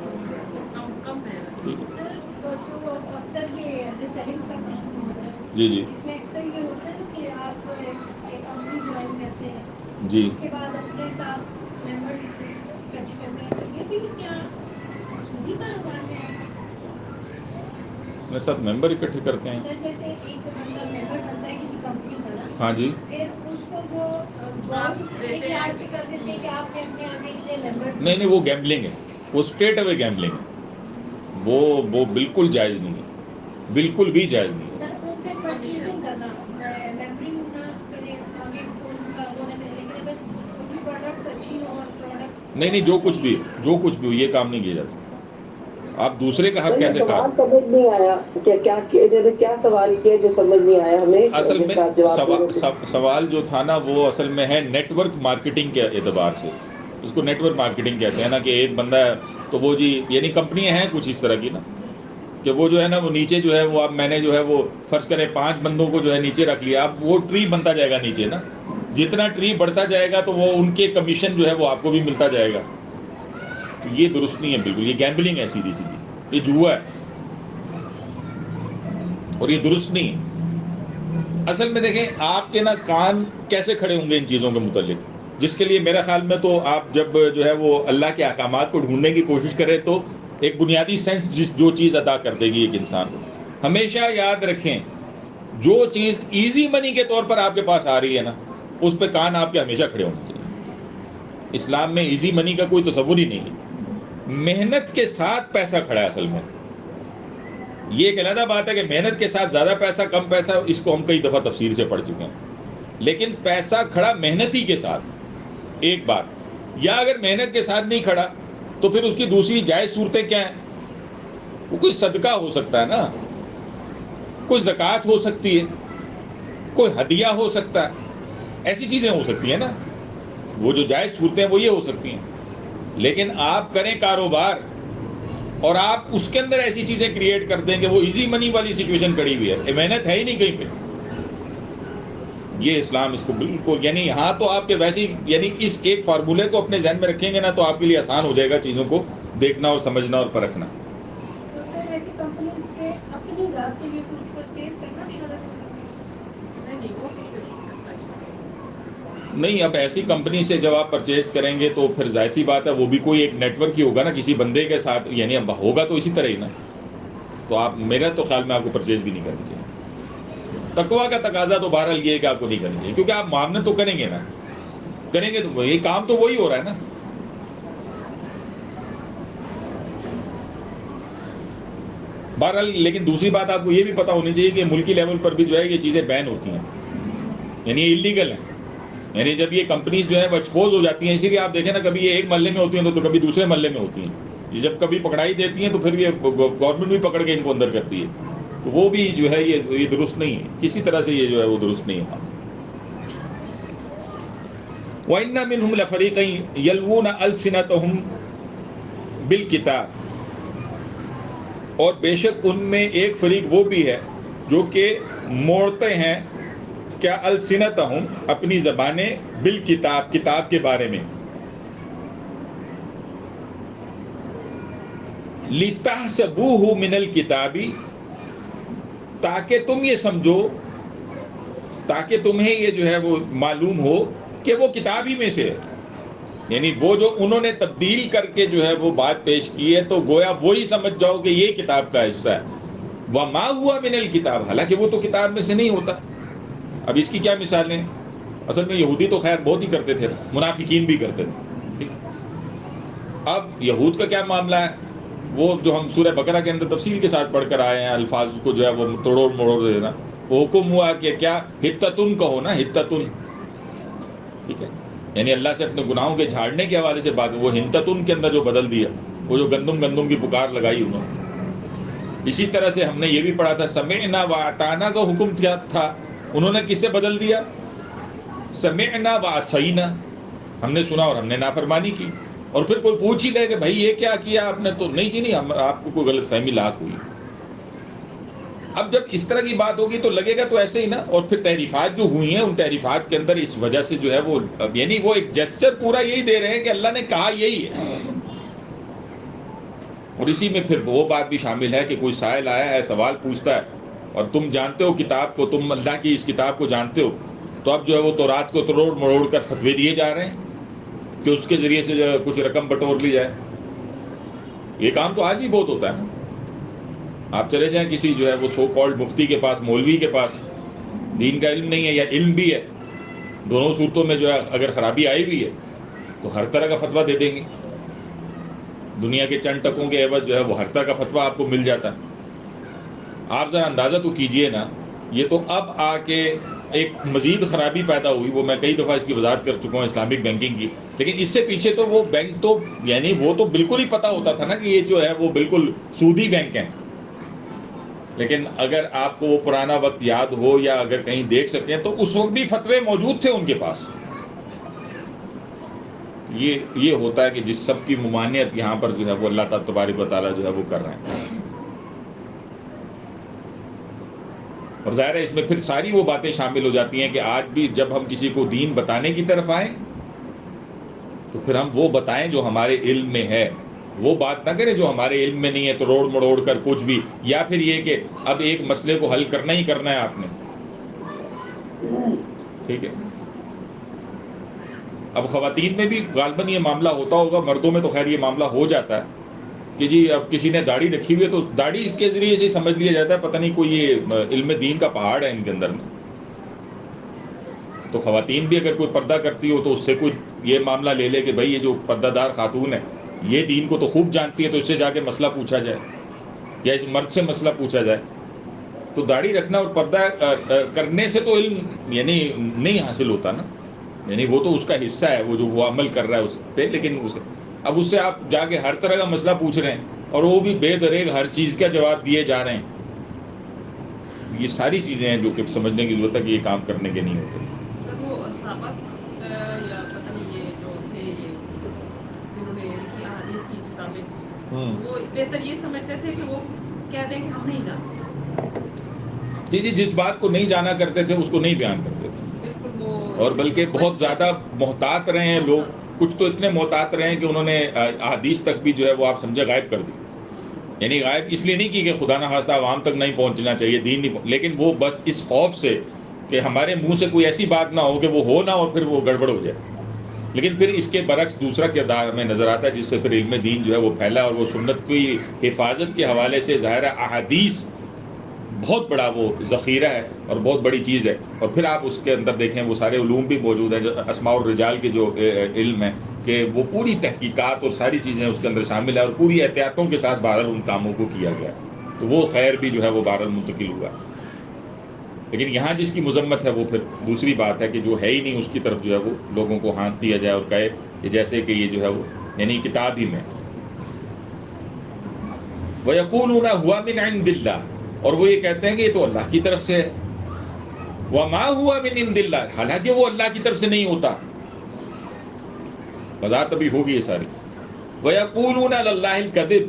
کم ہے. ٹھیک ہے. سر تو جو اکثر یہ ریسیلنگ کا کام ہوتا ہے جی جی اس میں اکثر یہ ہوتا ہے نا کہ آپ ایک کمپنی جوائن کرتے ہیں جی. اس کے بعد اپنے ساتھ ممبرس اکٹھے کرتے ہیں، تو یہ بھی کیا سودی کاروبار میں ہے؟ اپنے ساتھ ممبر اکٹھے کرتے ہیں. سر جیسے ایک بندہ ممبر بنتا ہے کسی کمپنی کا نا، ہاں جی. پھر اس کو وہ باس ایک لحاظ سے کر دیتے ہیں کہ آپ نے اپنے آگے اتنے ممبرس نہیں نہیں، وہ گیمبلنگ ہے، وہ اسٹریٹ اوے گیمبلنگ ہے. وہ بالکل جائز نہیں ہے، بالکل بھی جائز نہیں ہے. سر ان سے پرچیزنگ کرنا، ممبرنگ نہ کرے، آگے ان کا وہ نہ کرے، لیکن اگر ان کی پروڈکٹس اچھی ہوں اور پروڈکٹ نہیں، جو کچھ بھی ہو یہ کام نہیں کیا جا سکتا. آپ دوسرے کا حق کیسے کھا؟ سوال سمجھ نہیں آیا کیا سوال کیا جو سمجھ نہیں آیا ہمیں، اصل جس میں کا آپ جواب دے رہے تھے. سوال جو تھا نا وہ اصل میں ہے نیٹ ورک مارکیٹنگ کے اعتبار سے. اس کو نیٹ ورک مارکیٹنگ کہتے ہیں نا، کہ ایک بندہ ہے تو وہ جی، یعنی کمپنیاں ہیں کچھ اس طرح کی نا، کہ وہ جو ہے نا وہ نیچے جو ہے وہ اب میں نے جو ہے وہ فرض کریں 5 بندوں کو جو ہے نیچے رکھ لیا، اب وہ ٹری بنتا جائے گا نیچے نا. جتنا ٹری بڑھتا جائے گا تو وہ ان کے کمیشن جو ہے وہ آپ کو بھی ملتا جائے گا. تو یہ درست نہیں ہے بالکل، یہ گیمبلنگ ہے سیدھی سیدھی، یہ جوا ہے اور یہ درست نہیں ہے. اصل میں دیکھیں آپ کے نا کان کیسے کھڑے ہوں گے ان چیزوں کے متعلق، جس کے لیے میرے خیال میں تو آپ جب جو ہے وہ اللہ کے احکامات کو ڈھونڈنے کی کوشش کریں تو ایک بنیادی سینس جو چیز ادا کر دے گی ایک انسان کو. ہمیشہ یاد رکھیں جو چیز ایزی منی کے طور پر آپ کے پاس آ رہی ہے نا اس پہ کان آپ کے ہمیشہ کھڑے ہونے چاہیے. اسلام میں ایزی منی کا کوئی تصور ہی نہیں ہے، محنت کے ساتھ پیسہ کھڑا ہے. اصل میں یہ ایک علیحدہ بات ہے کہ محنت کے ساتھ زیادہ پیسہ کم پیسہ، اس کو ہم کئی دفعہ تفصیل سے پڑھ چکے ہیں، لیکن پیسہ کھڑا محنت ہی کے ساتھ ایک بات. یا اگر محنت کے ساتھ نہیں کھڑا تو پھر اس کی دوسری جائز صورتیں کیا ہیں؟ وہ کوئی صدقہ ہو سکتا ہے نا، کوئی زکوٰۃ ہو سکتی ہے، کوئی ہدیہ ہو سکتا ہے، ایسی چیزیں ہو سکتی ہیں نا. وہ جو جائز صورتیں وہ یہ ہو سکتی ہیں. لیکن آپ کریں کاروبار اور آپ اس کے اندر ایسی چیزیں کریٹ کر دیں کہ وہ ایزی منی والی سچویشن کھڑی ہوئی ہے، محنت ہے ہی نہیں کہیں پہ. یہ اسلام اس کو بالکل، یعنی یہاں تو آپ کے ویسے یعنی اس ایک فارمولے کو اپنے ذہن میں رکھیں گے نا تو آپ کے لیے آسان ہو جائے گا چیزوں کو دیکھنا اور سمجھنا اور پرکھنا. تو سر ایسی کمپنی سے اپنی ذات کے لیے کچھ پرچیز کرنا بھی غلط ہو سکتا ہے؟ نہیں وہ تو پھر ایسا ہی ہے. نہیں، اب ایسی کمپنی سے جب آپ پرچیز کریں گے تو پھر ظاہر سی بات ہے وہ بھی کوئی ایک نیٹ ورک ہی ہوگا نا کسی بندے کے ساتھ، یعنی اب ہوگا تو اسی طرح ہی نا. تو آپ میرا تو خیال میں آپ کو پرچیز بھی نہیں کرنی چاہیے. تقویٰ کا تقاضا تو بہرحال یہ ہے کہ آپ کو نہیں کرنی چاہیے، کیونکہ آپ معاملت تو کریں گے نا، کریں گے تو یہ کام تو وہی ہو رہا ہے نا. بہرحال لیکن دوسری بات آپ کو یہ بھی پتہ ہونی چاہیے کہ ملکی لیول پر بھی جو ہے یہ چیزیں بین ہوتی ہیں، یعنی یہ اللیگل ہیں. یعنی جب یہ کمپنیز جو ہیں وہ ایکسپوز ہو جاتی ہیں، اسی لیے آپ دیکھیں نا کبھی یہ ایک محلے میں ہوتی ہیں تو کبھی دوسرے محلے میں ہوتی ہیں. یہ جب کبھی پکڑائی دیتی ہیں تو پھر یہ گورنمنٹ بھی پکڑ کے ان کو اندر کرتی ہے. تو وہ بھی جو ہے یہ درست نہیں ہے، کسی طرح سے یہ جو ہے وہ درست نہیں ہے. وَإِنَّ مِنْهُمْ لَفَرِيقًا يَلْوُونَ أَلْسِنَتَهُمْ بِالْكِتَابِ، اور بے شک ان میں ایک فریق وہ بھی ہے جو کہ موڑتے ہیں کیا السنتہم اپنی زبانیں بالکتاب، کتاب کے بارے میں. لِتَحْسَبُوهُ مِنَ الْكِتَابِ، تاکہ تم یہ سمجھو، تاکہ تمہیں یہ جو ہے وہ معلوم ہو کہ وہ کتاب ہی میں سے ہے. یعنی وہ جو انہوں نے تبدیل کر کے جو ہے وہ بات پیش کی ہے تو گویا وہی سمجھ جاؤ کہ یہ کتاب کا حصہ ہے. وَمَا هُوَ مِنَ الْكِتَابِ، حالانکہ وہ تو کتاب میں سے نہیں ہوتا. اب اس کی کیا مثالیں؟ اصل میں یہودی تو خیر بہت ہی کرتے تھے، منافقین بھی کرتے تھے. ٹھیک، اب یہود کا کیا معاملہ ہے؟ وہ جو ہم سورہ بقرہ کے اندر تفصیل کے ساتھ پڑھ کر آئے ہیں، الفاظ کو جو ہے وہ توڑ موڑ دینا. وہ حکم ہوا کہ کیا ہتتن کہو نا، ہتتن، ٹھیک ہے، یعنی اللہ سے اپنے گناہوں کے جھاڑنے کے حوالے سے بات، وہ ہنتتن کے اندر جو بدل دیا، وہ جو گندم کی پکار لگائی انہوں نے. اسی طرح سے ہم نے یہ بھی پڑھا تھا سمعنا واطعنا کا حکم تھا، انہوں نے کس سے بدل دیا؟ سمعنا وعصینا، ہم نے سنا اور ہم نے نافرمانی کی. اور پھر کوئی پوچھ ہی لے کہ بھائی یہ کیا کیا آپ نے، تو نہیں جی نہیں، آپ کو کوئی غلط فہمی لاحق ہوئی. اب جب اس طرح کی بات ہوگی تو لگے گا تو ایسے ہی نا. اور پھر تحریفات جو ہوئی ہیں ان تحریفات کے اندر اس وجہ سے جو ہے وہ یعنی وہ ایک جسچر پورا یہی دے رہے ہیں کہ اللہ نے کہا یہی ہے. اور اسی میں پھر وہ بات بھی شامل ہے کہ کوئی سائل آیا ہے، سوال پوچھتا ہے، اور تم جانتے ہو کتاب کو، تم اللہ کی اس کتاب کو جانتے ہو، تو اب جو ہے وہ تورات کو تروڑ مروڑ کر فتوے دیے جا رہے ہیں کہ اس کے ذریعے سے جو ہے کچھ رقم بٹور لی جائے. یہ کام تو آج بھی بہت ہوتا ہے نا. آپ چلے جائیں کسی جو ہے وہ سو کالڈ مفتی کے پاس، مولوی کے پاس، دین کا علم نہیں ہے یا علم بھی ہے، دونوں صورتوں میں جو ہے اگر خرابی آئی بھی ہے تو ہر طرح کا فتویٰ دے دیں گے. دنیا کے چند ٹکوں کے عوض جو ہے وہ ہر طرح کا فتویٰ آپ کو مل جاتا ہے. آپ ذرا اندازہ تو کیجئے نا، یہ تو اب آ کے ایک مزید خرابی پیدا ہوئی. وہ میں کئی دفعہ اس کی وضاحت کر چکا ہوں اسلامک بینکنگ کی، لیکن اس سے پیچھے تو وہ بینک تو یعنی وہ تو بالکل ہی پتہ ہوتا تھا نا کہ یہ جو ہے وہ بالکل سودی بینک ہیں. لیکن اگر آپ کو وہ پرانا وقت یاد ہو یا اگر کہیں دیکھ سکیں تو اس وقت بھی فتوے موجود تھے ان کے پاس. یہ ہوتا ہے کہ جس سب کی ممانعت یہاں پر جو ہے وہ اللہ تعالیٰ تبارک و تعالیٰ جو ہے وہ کر رہے ہیں. اور ظاہر ہے اس میں پھر ساری وہ باتیں شامل ہو جاتی ہیں کہ آج بھی جب ہم کسی کو دین بتانے کی طرف آئیں تو پھر ہم وہ بتائیں جو ہمارے علم میں ہے، وہ بات نہ کریں جو ہمارے علم میں نہیں ہے تو روڑ مڑوڑ کر کچھ بھی، یا پھر یہ کہ اب ایک مسئلے کو حل کرنا ہی کرنا ہے آپ نے. ٹھیک ہے. اب خواتین میں بھی غالباً یہ معاملہ ہوتا ہوگا، مردوں میں تو خیر یہ معاملہ ہو جاتا ہے کہ جی اب کسی نے داڑھی رکھی ہوئی ہے تو داڑھی کے ذریعے سے سمجھ لیا جاتا ہے پتہ نہیں کوئی یہ علم دین کا پہاڑ ہے ان کے اندر میں. تو خواتین بھی اگر کوئی پردہ کرتی ہو تو اس سے کوئی یہ معاملہ لے لے کہ بھائی یہ جو پردہ دار خاتون ہے یہ دین کو تو خوب جانتی ہے، تو اس سے جا کے مسئلہ پوچھا جائے یا اس مرد سے مسئلہ پوچھا جائے. تو داڑھی رکھنا اور پردہ کرنے سے تو علم یعنی نہیں حاصل ہوتا نا، یعنی وہ تو اس کا حصہ ہے، وہ جو وہ عمل کر رہا ہے اس پہ. لیکن اب اس سے آپ جا کے ہر طرح کا مسئلہ پوچھ رہے ہیں اور وہ بھی بے دریغ ہر چیز کا جواب دیے جا رہے ہیں. یہ ساری چیزیں ہیں جو کہ سمجھنے کی ضرورت ہے کہ یہ کام کرنے کے نہیں ہوتے. سر وہ سابق یا پتہ نہیں یہ جو تھے یہ جنہوں نے لکھی احادیث کی کتابیں، وہ بہتر یہ سمجھتے تھے کہ وہ کہہ دیں کہ ہم نہیں جانتے. جی جس بات کو نہیں جانا کرتے تھے اس کو نہیں بیان کرتے تھے. بالکل وہ اور بلکہ بہت زیادہ محتاط رہے ہیں لوگ. کچھ تو اتنے محتاط رہے ہیں کہ انہوں نے احادیث تک بھی جو ہے وہ آپ سمجھے غائب کر دی. یعنی غائب اس لیے نہیں کی کہ خدا نخواستہ عوام تک نہیں پہنچنا چاہیے، دین نہیں لیکن وہ بس اس خوف سے کہ ہمارے منہ سے کوئی ایسی بات نہ ہو کہ وہ ہو نہ اور پھر وہ گڑبڑ ہو جائے. لیکن پھر اس کے برعکس دوسرا کردار ہمیں نظر آتا ہے جس سے پھر علم دین جو ہے وہ پھیلا، اور وہ سنت کی حفاظت کے حوالے سے ظاہر ہے احادیث بہت بڑا وہ ذخیرہ ہے اور بہت بڑی چیز ہے. اور پھر آپ اس کے اندر دیکھیں وہ سارے علوم بھی موجود ہیں، جو اسماء الرجال کے جو علم ہے کہ وہ پوری تحقیقات اور ساری چیزیں اس کے اندر شامل ہے، اور پوری احتیاطوں کے ساتھ بہرحال ان کاموں کو کیا گیا. تو وہ خیر بھی جو ہے وہ بہرحال منتقل ہوا. لیکن یہاں جس کی مذمت ہے وہ پھر دوسری بات ہے کہ جو ہے ہی نہیں اس کی طرف جو ہے وہ لوگوں کو ہانک دیا جائے اور کہے کہ جیسے کہ یہ جو ہے وہ یعنی کتاب ہی میں. وَيَقُولُونَ هُوَ مِنْ عِنْدِ اللَّهِ، اور وہ یہ کہتے ہیں کہ یہ تو اللہ کی طرف سے ہے. وَمَا هُوَ مِنْ عِنْدِ اللَّهِ، حالانکہ وہ اللہ کی طرف سے نہیں ہوتا. وضاحت ابھی ہوگی یہ ساری. وَيَقُولُونَ عَلَى اللَّهِ الْكَذِبَ،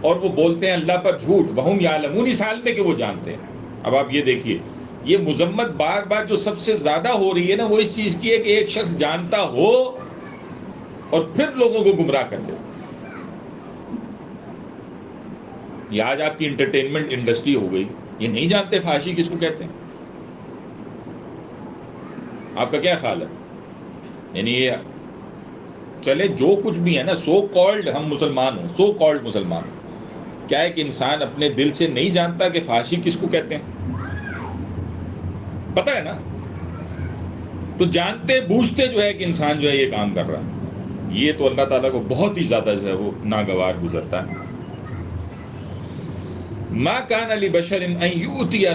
اور وہ بولتے ہیں اللہ پر جھوٹ. وَهُمْ يَعْلَمُونَ، اس حال میں کہ وہ جانتے ہیں. اب آپ یہ دیکھیے یہ مذمت بار بار جو سب سے زیادہ ہو رہی ہے نا وہ اس چیز کی ہے کہ ایک شخص جانتا ہو اور پھر لوگوں کو گمراہ کر دے. یہ آج آپ کی انٹرٹینمنٹ انڈسٹری ہو گئی، یہ نہیں جانتے فحاشی کس کو کہتے ہیں. آپ کا کیا خیال ہے؟ یعنی یہ چلے جو کچھ بھی ہے نا، سو کالڈ ہم مسلمان ہوں، سو کالڈ مسلمان ہوں، کیا ایک انسان اپنے دل سے نہیں جانتا کہ فحاشی کس کو کہتے ہیں؟ پتہ ہے نا. تو جانتے بوجھتے جو ہے کہ انسان جو ہے یہ کام کر رہا ہے، یہ تو اللہ تعالیٰ کو بہت ہی زیادہ جو ہے وہ ناگوار گزرتا ہے. ما کان لبشر ان یؤتی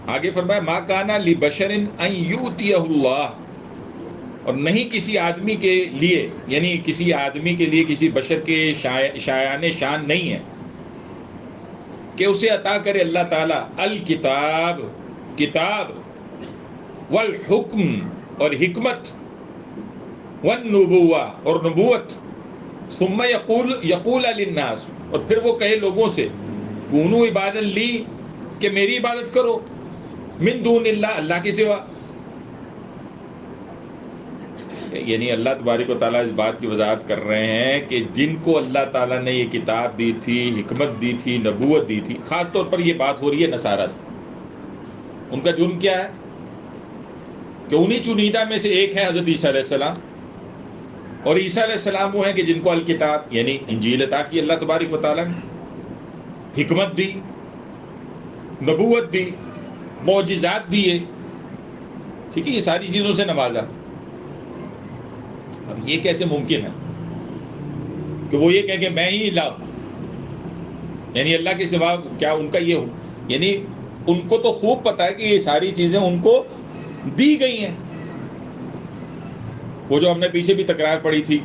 آگے فرمایا ما کانا لبشر ان یؤتیہ اللہ، اور نہیں کسی آدمی کے لیے، یعنی کسی آدمی کے لیے، کسی بشر کے شایان شان نہیں ہے کہ اسے عطا کرے اللہ تعالیٰ الکتاب، کتاب، والحکم، اور حکمت، والنبوہ، اور نبوت، ثم یقول للناس، اور پھر وہ کہے لوگوں سے کونوا عبادا لی، کہ میری عبادت کرو، من دون اللہ، اللہ کے سوا. یعنی اللہ تبارک و تعالیٰ اس بات کی وضاحت کر رہے ہیں کہ جن کو اللہ تعالیٰ نے یہ کتاب دی تھی، حکمت دی تھی، نبوت دی تھی، خاص طور پر یہ بات ہو رہی ہے نصارہ سے. ان کا جرم کیا ہے کہ انہی چنیدہ میں سے ایک ہے حضرت عیسیٰ علیہ السلام، اور عیسیٰ علیہ السلام وہ ہیں کہ جن کو الکتاب یعنی انجیل عطا کی اللہ تبارک و تعالیٰ نے، حکمت دی، نبوت دی، معجزات دیے، ٹھیک ہے، یہ ساری چیزوں سے نوازا. اب یہ کیسے ممکن ہے کہ وہ یہ کہیں کہ میں ہی اللہ، یعنی اللہ کے سوا کیا ان کا یہ ہو، یعنی ان کو تو خوب پتہ ہے کہ یہ ساری چیزیں ان کو دی گئی ہیں. وہ جو ہم نے پیچھے بھی تکرار پڑھی تھی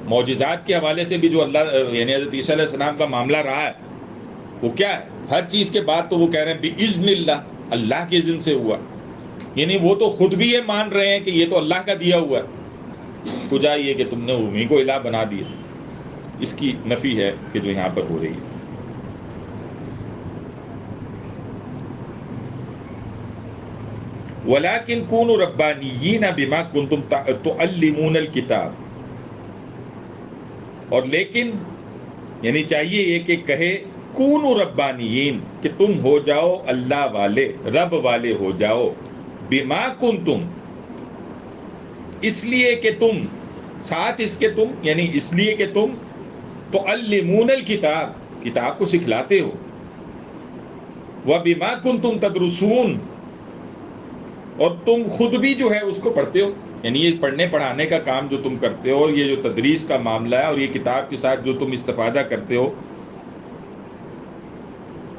معجزات کے حوالے سے بھی، جو اللہ یعنی حضرت عیسیٰ علیہ السلام کا معاملہ رہا ہے، وہ کیا ہے، ہر چیز کے بعد تو وہ کہہ رہے ہیں بِإِذْنِ اللہ، اللہ کے اذن سے ہوا. یعنی وہ تو خود بھی یہ مان رہے ہیں کہ یہ تو اللہ کا دیا ہوا ہے، کجا یہ کہ تم نے انہیں کو الہ بنا دیا. اس کی نفی ہے کہ جو یہاں پر ہو رہی ہے. وَلَكِنْ كُونُوا رَبَّانِيِّينَ بِمَا كُنْتُمْ تُعَلِّمُونَ الْكِتَابَ، اور لیکن یعنی چاہیے یہ کہ کہے کونوا ربانیین، کہ تم ہو جاؤ اللہ والے، رب والے ہو جاؤ، بما کنتم، اس لیے کہ تم، ساتھ اس کے تم، یعنی اس لیے کہ تم تعلمون الکتاب، کتاب کو سکھلاتے ہو، وبما کنتم تدرسون، اور تم خود بھی جو ہے اس کو پڑھتے ہو. یعنی یہ پڑھنے پڑھانے کا کام جو تم کرتے ہو، اور یہ جو تدریس کا معاملہ ہے، اور یہ کتاب کے ساتھ جو تم استفادہ کرتے ہو،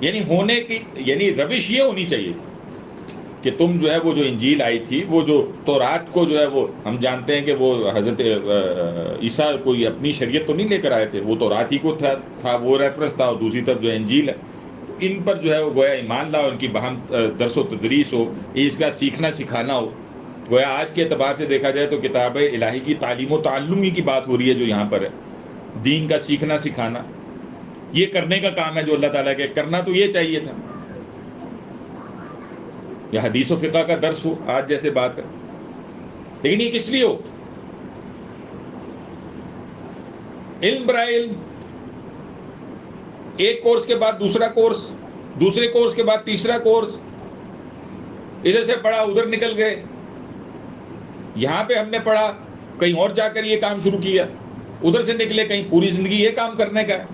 یعنی ہونے کی یعنی روش یہ ہونی چاہیے تھی کہ تم جو ہے وہ جو انجیل آئی تھی، وہ جو تورات کو جو ہے وہ ہم جانتے ہیں کہ وہ حضرت عیسیٰ کوئی اپنی شریعت تو نہیں لے کر آئے تھے، وہ تورات ہی کو تھا وہ ریفرنس تھا، اور دوسری طرف جو انجیل ہے، ان پر جو ہے وہ گویا ایمان لاؤ، ان کی باہم درس و تدریس ہو، اس کا سیکھنا سکھانا ہو. گویا آج کے اعتبار سے دیکھا جائے تو کتاب الہی کی تعلیم و تعلم ہی کی بات ہو رہی ہے جو یہاں پر ہے. دین کا سیکھنا سکھانا یہ کرنے کا کام ہے جو اللہ تعالیٰ کے کرنا تو یہ چاہیے تھا. یا حدیث و فقہ کا درس ہو آج جیسے بات ہے، لیکن یہ کس لیے ہو؟ علم برائے علم، ایک کورس کے بعد دوسرا کورس، دوسرے کورس کے بعد تیسرا کورس، ادھر سے پڑھا ادھر نکل گئے، یہاں پہ ہم نے پڑھا کہیں اور جا کر یہ کام شروع کیا، ادھر سے نکلے کہیں پوری زندگی یہ کام کرنے کا ہے.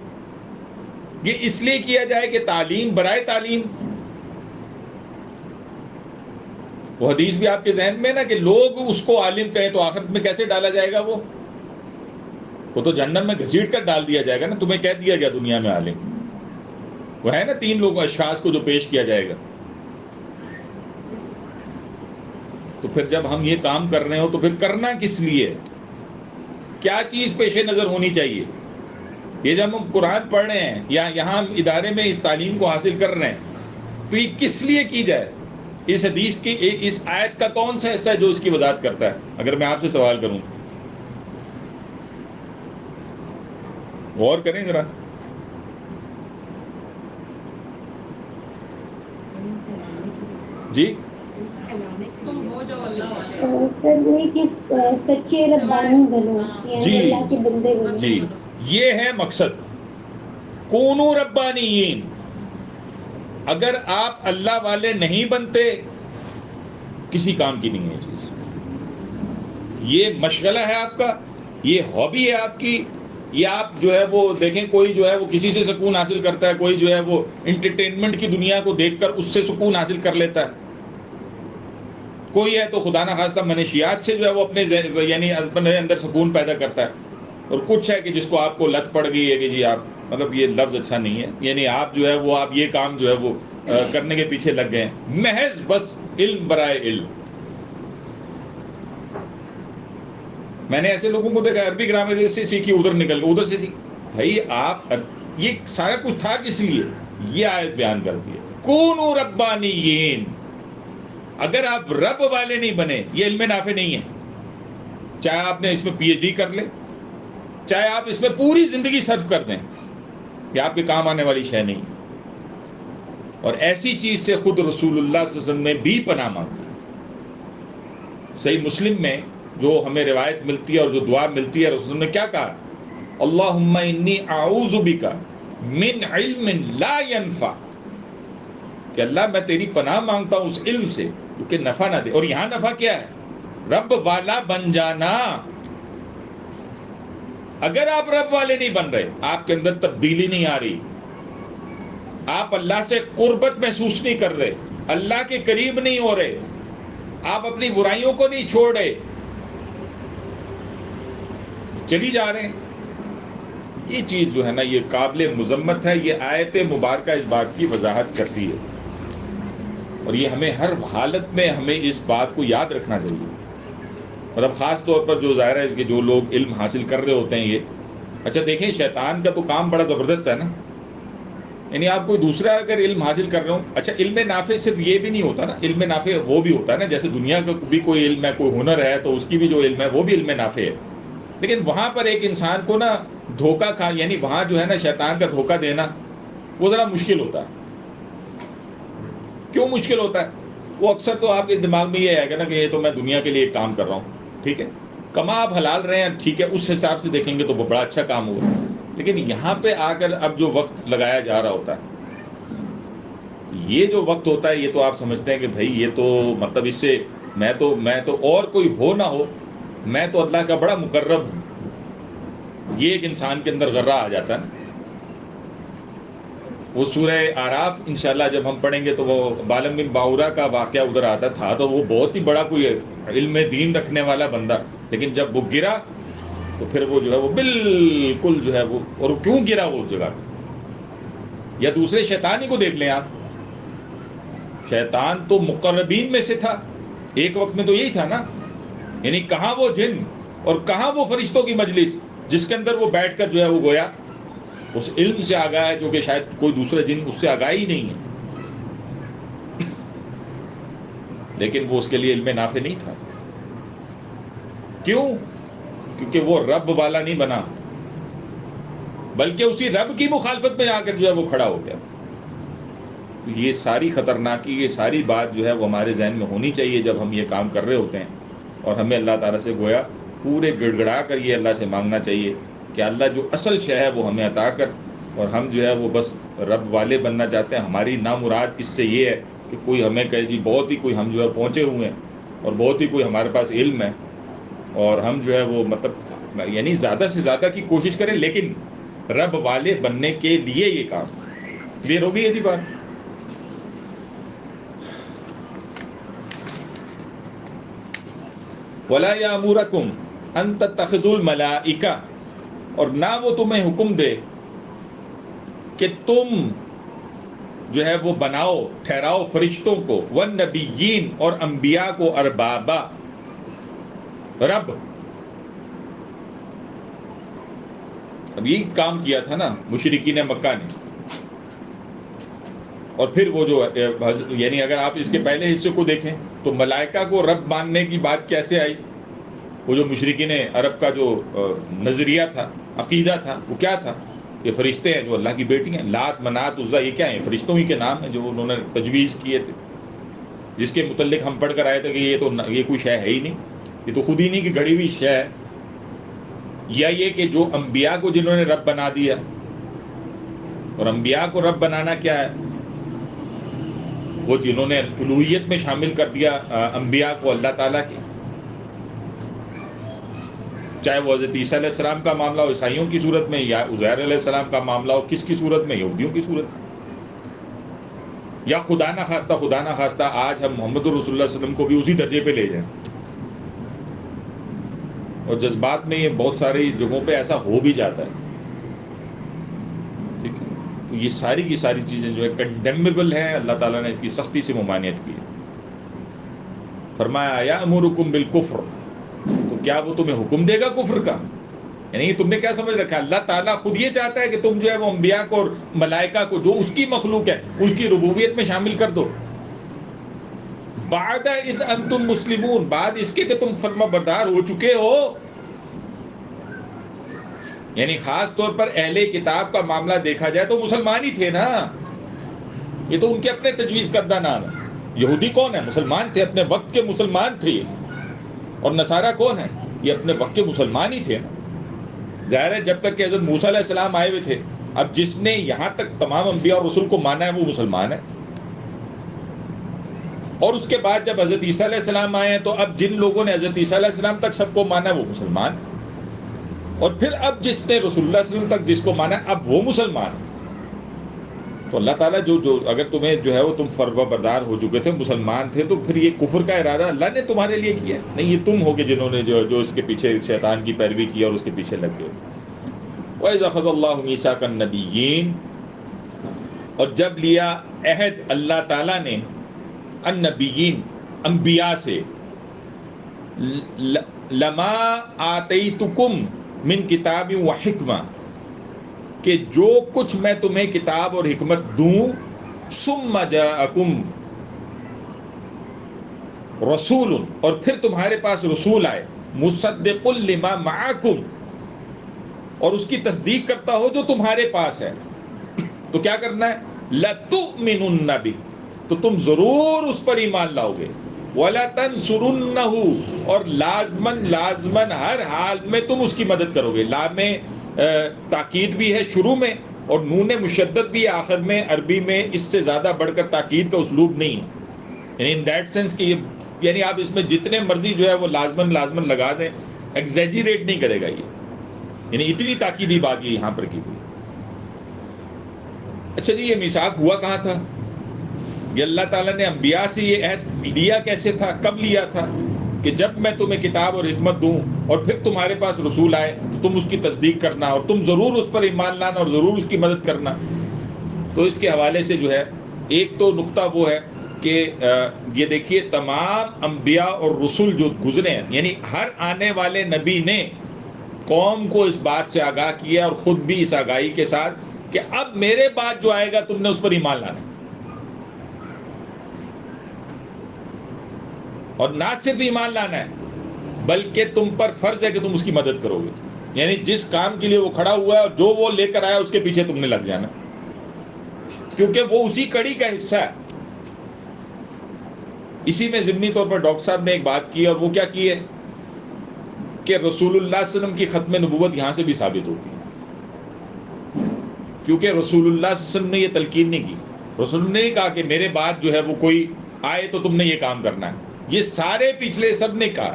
یہ اس لیے کیا جائے کہ تعلیم برائے تعلیم. وہ حدیث بھی آپ کے ذہن میں نا کہ لوگ اس کو عالم کہیں تو آخرت میں کیسے ڈالا جائے گا؟ وہ تو جہنم میں گھسیٹ کر ڈال دیا جائے گا نا. تمہیں کہہ دیا گیا دنیا میں عالم، وہ ہے نا 3 لوگ اشخاص کو جو پیش کیا جائے گا. تو پھر جب ہم یہ کام کر رہے ہو تو پھر کرنا کس لیے؟ کیا چیز پیش نظر ہونی چاہیے؟ یہ جب ہم قرآن پڑھ رہے ہیں یا یہاں ادارے میں اس تعلیم کو حاصل کر رہے ہیں تو یہ کس لیے کی جائے؟ اس حدیث کی اس آیت کا کون سا حصہ ہے جو اس کی وضاحت کرتا ہے؟ اگر میں آپ سے سوال کروں، غور کریں ذرا. جی تم ہو جو اللہ والے، سچے ربانی بنو، یعنی اللہ کے بندے بنو. جی یہ ہے مقصد. کونوا ربانیین، اگر آپ اللہ والے نہیں بنتے کسی کام کی نہیں ہے چیز. یہ مشغلہ ہے آپ کا، یہ ہابی ہے آپ کی. یہ آپ جو ہے وہ دیکھیں، کوئی جو ہے وہ کسی سے سکون حاصل کرتا ہے، کوئی جو ہے وہ انٹرٹینمنٹ کی دنیا کو دیکھ کر اس سے سکون حاصل کر لیتا ہے، کوئی ہے تو خدا نہ خواستہ منشیات سے جو ہے وہ اپنے یعنی اپنے اندر سکون پیدا کرتا ہے، اور کچھ ہے کہ جس کو آپ کو لت پڑ گئی ہے کہ جی آپ مطلب یہ لفظ اچھا نہیں ہے، یعنی آپ جو ہے وہ آپ یہ کام جو ہے وہ کرنے کے پیچھے لگ گئے ہیں، محض بس علم برائے علم. میں نے ایسے لوگوں کو دیکھا عربی گرامر سے سیکھی ادھر نکل گئے، ادھر سے سیکھی. بھائی آپ یہ سارا کچھ تھا کس لیے؟ یہ آیت بیان کرتی ہے کونوا ربانیین. اگر آپ رب والے نہیں بنے، یہ علم نافع نہیں ہے، چاہے آپ نے اس میں پی ایچ ڈی کر لیں، چاہے آپ اس میں پوری زندگی صرف کر دیں، یہ آپ کے کام آنے والی شے نہیں. اور ایسی چیز سے خود رسول اللہ صلی اللہ علیہ وسلم نے بھی پناہ مانگی. صحیح مسلم میں جو ہمیں روایت ملتی ہے اور جو دعا ملتی ہے، رسول نے کیا کہا؟ اللہم انی اعوذ بک من علم لا ینفع، کہ اللہ میں تیری پناہ مانگتا ہوں اس علم سے جو کہ نفع نہ دے. اور یہاں نفع کیا ہے؟ رب والا بن جانا. اگر آپ رب والے نہیں بن رہے، آپ کے اندر تبدیلی نہیں آ رہی، آپ اللہ سے قربت محسوس نہیں کر رہے، اللہ کے قریب نہیں ہو رہے، آپ اپنی برائیوں کو نہیں چھوڑ رہے، چلی جا رہے ہیں، یہ چیز جو ہے نا یہ قابل مذمت ہے. یہ آیت مبارکہ اس بات کی وضاحت کرتی ہے، اور یہ ہمیں ہر حالت میں ہمیں اس بات کو یاد رکھنا چاہیے. مطلب خاص طور پر جو ظاہر ہے کہ جو لوگ علم حاصل کر رہے ہوتے ہیں، یہ اچھا دیکھیں شیطان کا تو کام بڑا زبردست ہے نا. یعنی آپ کوئی دوسرا اگر علم حاصل کر رہے ہو، اچھا علم نافع صرف یہ بھی نہیں ہوتا نا، علم نافع وہ بھی ہوتا ہے نا، جیسے دنیا کا بھی کوئی علم ہے، کوئی ہنر ہے تو اس کی بھی جو علم ہے وہ بھی علم نافع ہے. لیکن وہاں پر ایک انسان کو نا دھوکہ کھا، یعنی وہاں جو ہے نا شیطان کا دھوکہ دینا وہ ذرا مشکل ہوتا ہے. کیوں مشکل ہوتا ہے؟ وہ اکثر تو آپ کے دماغ میں یہ ہے کہ نا کہ یہ تو میں دنیا کے لیے ایک کام کر رہا ہوں، ٹھیک ہے، کما آپ حلال رہے ہیں، ٹھیک ہے، اس حساب سے دیکھیں گے تو وہ بڑا اچھا کام ہوگا. لیکن یہاں پہ آ کر اب جو وقت لگایا جا رہا ہوتا ہے، یہ جو وقت ہوتا ہے، یہ تو آپ سمجھتے ہیں کہ بھائی یہ تو مطلب اس سے میں تو اور کوئی ہو نہ ہو، میں تو اللہ کا بڑا مقرب ہوں. یہ ایک انسان کے اندر غرہ آ جاتا ہے نا. وہ سورہ آراف انشاءاللہ جب ہم پڑھیں گے تو وہ بالم بن باورا کا واقعہ ادھر آتا تھا، تو وہ بہت ہی بڑا کوئی علم دین رکھنے والا بندہ، لیکن جب وہ گرا تو پھر وہ جو ہے وہ بالکل جو ہے وہ، اور کیوں گرا وہ جگہ؟ یا دوسرے شیطانی کو دیکھ لیں آپ، شیطان تو مقربین میں سے تھا ایک وقت میں، تو یہی تھا نا. یعنی کہاں وہ جن اور کہاں وہ فرشتوں کی مجلس جس کے اندر وہ بیٹھ کر جو ہے وہ گویا اس علم سے آگاہ ہے جو کہ شاید کوئی دوسرا جن اس سے آگاہ ہی نہیں ہے. لیکن وہ اس کے لیے علم نافع نہیں تھا. کیوں؟ کیونکہ وہ رب والا نہیں بنا، بلکہ اسی رب کی مخالفت میں آ کر جو ہے وہ کھڑا ہو گیا. تو یہ ساری خطرناکی، یہ ساری بات جو ہے وہ ہمارے ذہن میں ہونی چاہیے جب ہم یہ کام کر رہے ہوتے ہیں. اور ہمیں اللہ تعالیٰ سے گویا پورے گڑ گڑا کر یہ اللہ سے مانگنا چاہیے کہ اللہ جو اصل شے ہے وہ ہمیں عطا کر، اور ہم جو ہے وہ بس رب والے بننا چاہتے ہیں. ہماری نامراد اس سے یہ ہے کہ کوئی ہمیں کہے جی بہت ہی کوئی ہم جو ہے پہنچے ہوئے ہیں اور بہت ہی کوئی ہمارے پاس علم ہے، اور ہم جو ہے وہ مطلب یعنی زیادہ سے زیادہ کی کوشش کریں، لیکن رب والے بننے کے لیے یہ کام. کلیئر ہو گئی ہے جی بات؟ وَلَا يَأْمُرَكُمْ أَن تَتَّخِذُوا الْمَلَائِكَةَ، اور نہ وہ تمہیں حکم دے کہ تم جو ہے وہ بناؤ، ٹھہراؤ فرشتوں کو، وَالنَّبِيِّينَ، اور انبیاء کو، اربابا، رب. اب یہی کام کیا تھا نا مشرکین مکہ نے. اور پھر وہ جو یعنی اگر آپ اس کے پہلے حصے کو دیکھیں تو ملائکہ کو رب ماننے کی بات کیسے آئی؟ وہ جو مشرکین عرب کا جو نظریہ تھا، عقیدہ تھا، وہ کیا تھا؟ یہ فرشتے ہیں جو اللہ کی بیٹی ہیں، لات منات عزا، یہ کیا ہیں؟ فرشتوں ہی کے نام ہیں جو انہوں نے تجویز کیے تھے، جس کے متعلق ہم پڑھ کر آئے تھے کہ یہ کوئی شے ہے ہی نہیں، یہ تو خود ہی نہیں کہ گھڑی ہوئی شے ہے. یا یہ کہ جو انبیاء کو جنہوں نے رب بنا دیا، اور انبیاء کو رب بنانا کیا ہے؟ وہ جنہوں نے الوہیت میں شامل کر دیا انبیاء کو اللہ تعالیٰ کی، چاہے وہ حضرت عیسیٰ علیہ السلام کا معاملہ ہو عیسائیوں کی صورت میں، یا عزیر علیہ السلام کا معاملہ ہو کس کی صورت میں؟ یہودیوں کی صورت میں. یا خدا نہ خواستہ آج ہم محمد رسول اللہ صلی اللہ علیہ وسلم کو بھی اسی درجے پہ لے جائیں. اور جذبات میں یہ بہت ساری جگہوں پہ ایسا ہو بھی جاتا ہے، ٹھیک ہے. تو یہ ساری کی ساری چیزیں جو ہے کنڈیمیبل ہیں، اللہ تعالیٰ نے اس کی سختی سے ممانعت کی ہے۔ فرمایا یأمرکم بالکفر، تو کیا وہ تمہیں حکم دے گا کفر کا؟ یعنی تم نے کیا سمجھ رکھا؟ اللہ تعالیٰ خود یہ چاہتا ہے کہ تم جو ہے وہ انبیاء کو اور ملائکہ کو جو اس کی مخلوق ہے اس کی ربوبیت میں شامل کر دو، بعد اذ انتم مسلمون، بعد اس کے کہ تم فرما بردار ہو چکے ہو۔ یعنی خاص طور پر اہل کتاب کا معاملہ دیکھا جائے تو مسلمان ہی تھے نا، یہ تو ان کے اپنے تجویز کردہ نام ہے۔ یہودی کون ہے؟ مسلمان تھے، اپنے وقت کے مسلمان تھے، اور نصارہ کون ہے؟ یہ اپنے وقت کے مسلمان ہی تھے نا۔ ظاہر ہے جب تک کہ حضرت موسیٰ علیہ السلام آئے ہوئے تھے، اب جس نے یہاں تک تمام انبیاء اور رسول کو مانا ہے وہ مسلمان ہے، اور اس کے بعد جب حضرت عیسیٰ علیہ السلام آئے ہیں تو اب جن لوگوں نے حضرت عیسیٰ علیہ السلام تک سب کو مانا ہے وہ مسلمان، اور پھر اب جس نے رسول اللہ صلی اللہ علیہ وسلم تک جس کو مانا ہے اب وہ مسلمان۔ تو اللہ تعالیٰ جو اگر تمہیں جو ہے وہ تم فرما بردار ہو چکے تھے، مسلمان تھے، تو پھر یہ کفر کا ارادہ اللہ نے تمہارے لیے کیا نہیں، یہ تم ہو گے جنہوں نے جو اس کے پیچھے شیطان کی پیروی کی اور اس کے پیچھے لگ گئے۔ وَإِذْ أَخَذَ اللَّهُ مِيثَاقَ النَّبِيِّينَ، اور جب لیا عہد اللہ تعالیٰ نے النبیین انبیاء سے، لما آتیتکم من کتاب و حکمہ، کہ جو کچھ میں تمہیں کتاب اور حکمت دوں، ثم جاءکم رسول، اور پھر تمہارے پاس رسول آئے، مصدق لما معکم، اور اس کی تصدیق کرتا ہو جو تمہارے پاس ہے، تو کیا کرنا ہے؟ لَتُؤْمِنُنَّ بِهِ، تو تم ضرور اس پر ایمان لاؤ گے، وَلَتَنْصُرُنَّهُ، اور لازماً ہر حال میں تم اس کی مدد کرو گے۔ لام تاکید بھی ہے شروع میں اور نون مشدد بھی ہے آخر میں، عربی میں اس سے زیادہ بڑھ کر تاکید کا اسلوب نہیں ہے، یعنی ان دیٹ سینس کہ یعنی آپ اس میں جتنے مرضی جو ہے وہ لازماً لگا دیں، ایگزیجریٹ نہیں کرے گا یہ، یعنی اتنی تاکیدی بات یہ یہاں پر کی گئی۔ اچھا جی، یہ میثاق ہوا کہاں تھا؟ یہ اللہ تعالیٰ نے انبیاء سے یہ عہد لیا کیسے تھا، کب لیا تھا؟ کہ جب میں تمہیں کتاب اور حکمت دوں اور پھر تمہارے پاس رسول آئے تو تم اس کی تصدیق کرنا اور تم ضرور اس پر ایمان لانا اور ضرور اس کی مدد کرنا۔ تو اس کے حوالے سے جو ہے ایک تو نقطہ وہ ہے کہ یہ دیکھیے تمام انبیاء اور رسول جو گزرے ہیں، یعنی ہر آنے والے نبی نے قوم کو اس بات سے آگاہ کیا اور خود بھی اس آگاہی کے ساتھ کہ اب میرے بعد جو آئے گا تم نے اس پر ایمان لانا ہے، اور نہ صرف ایمان لانا ہے بلکہ تم پر فرض ہے کہ تم اس کی مدد کرو گے، یعنی جس کام کے لیے وہ کھڑا ہوا ہے اور جو وہ لے کر آیا اس کے پیچھے تم نے لگ جانا، کیونکہ وہ اسی کڑی کا حصہ ہے۔ اسی میں ضمنی طور پر ڈاکٹر صاحب نے ایک بات کی، اور وہ کیا کی ہے کہ رسول اللہ صلی اللہ علیہ وسلم کی ختم نبوت یہاں سے بھی ثابت ہوتی ہے، کیونکہ رسول اللہ صلی اللہ علیہ وسلم نے یہ تلقین نہیں کی، رسول نے نہیں کہا کہ میرے بعد جو ہے وہ کوئی آئے تو تم نے یہ کام کرنا ہے، یہ سارے پچھلے سب نے کہا۔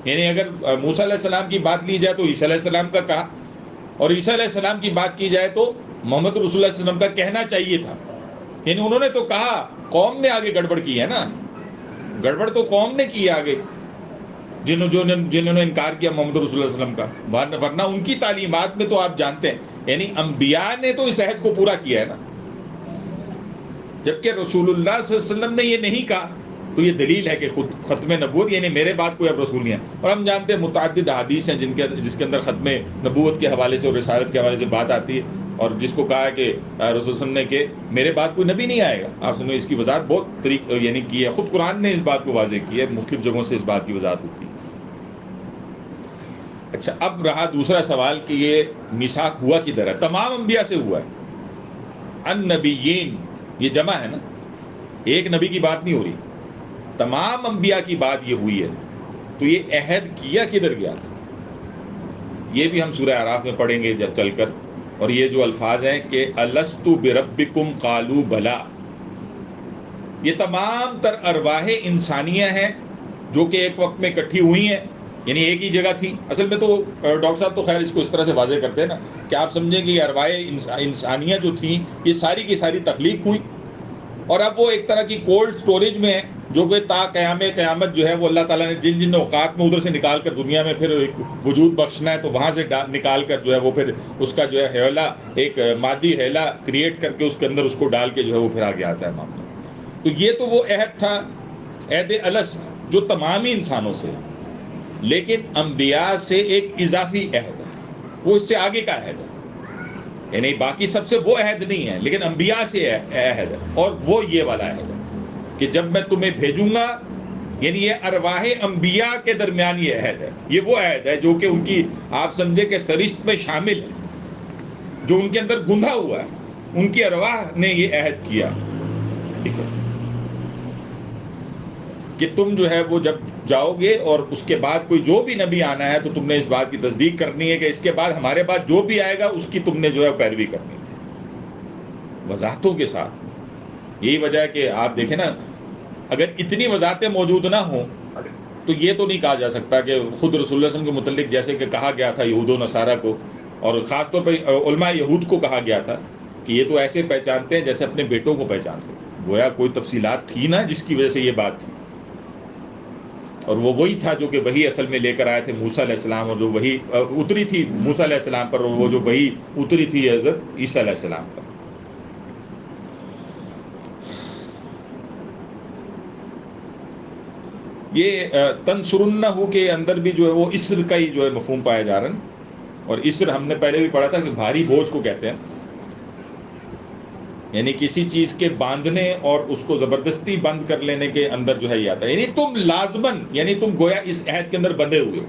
یعنی اگر موسیٰ علیہ السلام کی بات لی جائے تو عیسیٰ علیہ السلام کا کہا، اور عیسیٰ علیہ السلام کی بات کی جائے تو محمد رسول اللہ صلی اللہ علیہ وسلم کا کہنا چاہیے تھا، یعنی انہوں نے تو کہا، قوم نے آگے گڑبڑ کی ہے نا، گڑبڑ تو قوم نے کی ہے آگے، جنہوں نے انکار کیا محمد رسول اللہ صلی اللہ علیہ وسلم کا، ورنہ ان کی تعلیمات میں تو آپ جانتے ہیں یعنی انبیاء نے تو اس عہد کو پورا کیا ہے نا، جبکہ رسول اللہ صلی اللہ علیہ وسلم نے یہ نہیں کہا، تو یہ دلیل ہے کہ خود ختم نبوت یعنی میرے بعد کوئی اب رسول نہیں ہے۔ اور ہم جانتے ہیں متعدد احادیث ہیں جس کے اندر ختم نبوت کے حوالے سے اور رسالت کے حوالے سے بات آتی ہے، اور جس کو کہا ہے کہ رسول صلی اللہ علیہ وسلم نے کہ میرے بعد کوئی نبی نہیں آئے گا، آپ نے اس کی وضاحت بہت یعنی کی ہے، خود قرآن نے اس بات کو واضح کی ہے، مختلف جگہوں سے اس بات کی وضاحت ہوتی ہے۔ اچھا، اب رہا دوسرا سوال کہ یہ میثاق ہوا کدھر ہے؟ تمام انبیاء سے ہوا ہے، النبیین یہ جمع ہے نا، ایک نبی کی بات نہیں ہو رہی، تمام انبیاء کی بات یہ ہوئی ہے، تو یہ عہد کیا کدھر گیا تھا؟ یہ بھی ہم سورہ اعراف میں پڑھیں گے جب چل کر، اور یہ جو الفاظ ہیں کہ الست بربکم قالوا بلا، یہ تمام تر ارواح انسانیہ ہیں جو کہ ایک وقت میں اکٹھی ہوئی ہیں، یعنی ایک ہی جگہ تھی۔ اصل میں تو ڈاکٹر صاحب تو خیر اس کو اس طرح سے واضح کرتے ہیں نا کہ آپ سمجھیں کہ یہ ارواح انسانیہ جو تھیں یہ ساری کی ساری تخلیق ہوئی، اور اب وہ ایک طرح کی کولڈ سٹوریج میں ہیں، جو کہ تا قیامت جو ہے وہ اللہ تعالیٰ نے جن جن اوقات میں ادھر سے نکال کر دنیا میں پھر ایک وجود بخشنا ہے تو وہاں سے نکال کر جو ہے وہ پھر اس کا جو ہے حیلہ ایک مادی حیلہ کریٹ کر کے اس کے اندر اس کو ڈال کے جو ہے وہ پھر آگے آتا ہے معاملہ. تو یہ تو وہ عہد تھا عہد الست جو تمامی انسانوں سے، لیکن انبیاء سے ایک اضافی عہد ہے، وہ اس سے آگے کا عہد ہے. یعنی باقی سب سے وہ عہد نہیں ہے، لیکن انبیاء سے عہد ہے، اور وہ یہ والا عہد ہے کہ جب میں تمہیں بھیجوں گا، یعنی یہ ارواح انبیاء کے درمیان یہ عہد ہے. یہ وہ عہد ہے جو کہ ان کی آپ سمجھے کہ سرشت میں شامل ہے، جو ان کے اندر گندھا ہوا ہے، ان کی ارواح نے یہ عہد کیا. ٹھیک ہے کہ تم جو ہے وہ جب جاؤ گے اور اس کے بعد کوئی جو بھی نبی آنا ہے تو تم نے اس بات کی تصدیق کرنی ہے کہ اس کے بعد ہمارے بعد جو بھی آئے گا اس کی تم نے جو ہے پیروی کرنی ہے وضاحتوں کے ساتھ. یہی وجہ ہے کہ آپ دیکھیں نا، اگر اتنی وضاحتیں موجود نہ ہوں تو یہ تو نہیں کہا جا سکتا کہ خود رسول اللہ صلی اللہ علیہ وسلم کے متعلق جیسے کہ کہا گیا تھا یہود و نصارہ کو، اور خاص طور پہ علماء یہود کو کہا گیا تھا کہ یہ تو ایسے پہچانتے ہیں جیسے اپنے بیٹوں کو پہچانتے ہیں. گویا کوئی تفصیلات تھی نا جس کی وجہ سے یہ بات تھی، اور وہ وہی تھا جو کہ وہی اصل میں لے کر آئے تھے موسیٰ علیہ السلام، اور جو وہی اتری تھی موسیٰ علیہ السلام پر، اور وہ جو وہی اتری تھی حضرت عیسیٰ علیہ السلام پر. یہ تنصرنہ کے اندر بھی جو ہے وہ اسر کا ہی جو ہے مفہوم پایا جا رہا ہے، اور اسر ہم نے پہلے بھی پڑھا تھا کہ بھاری بوجھ کو کہتے ہیں، یعنی کسی چیز کے باندھنے اور اس کو زبردستی بند کر لینے کے اندر جو ہے یہ آتا ہے. یعنی تم لازماً، یعنی تم گویا اس عہد کے اندر بندھے ہوئے ہو.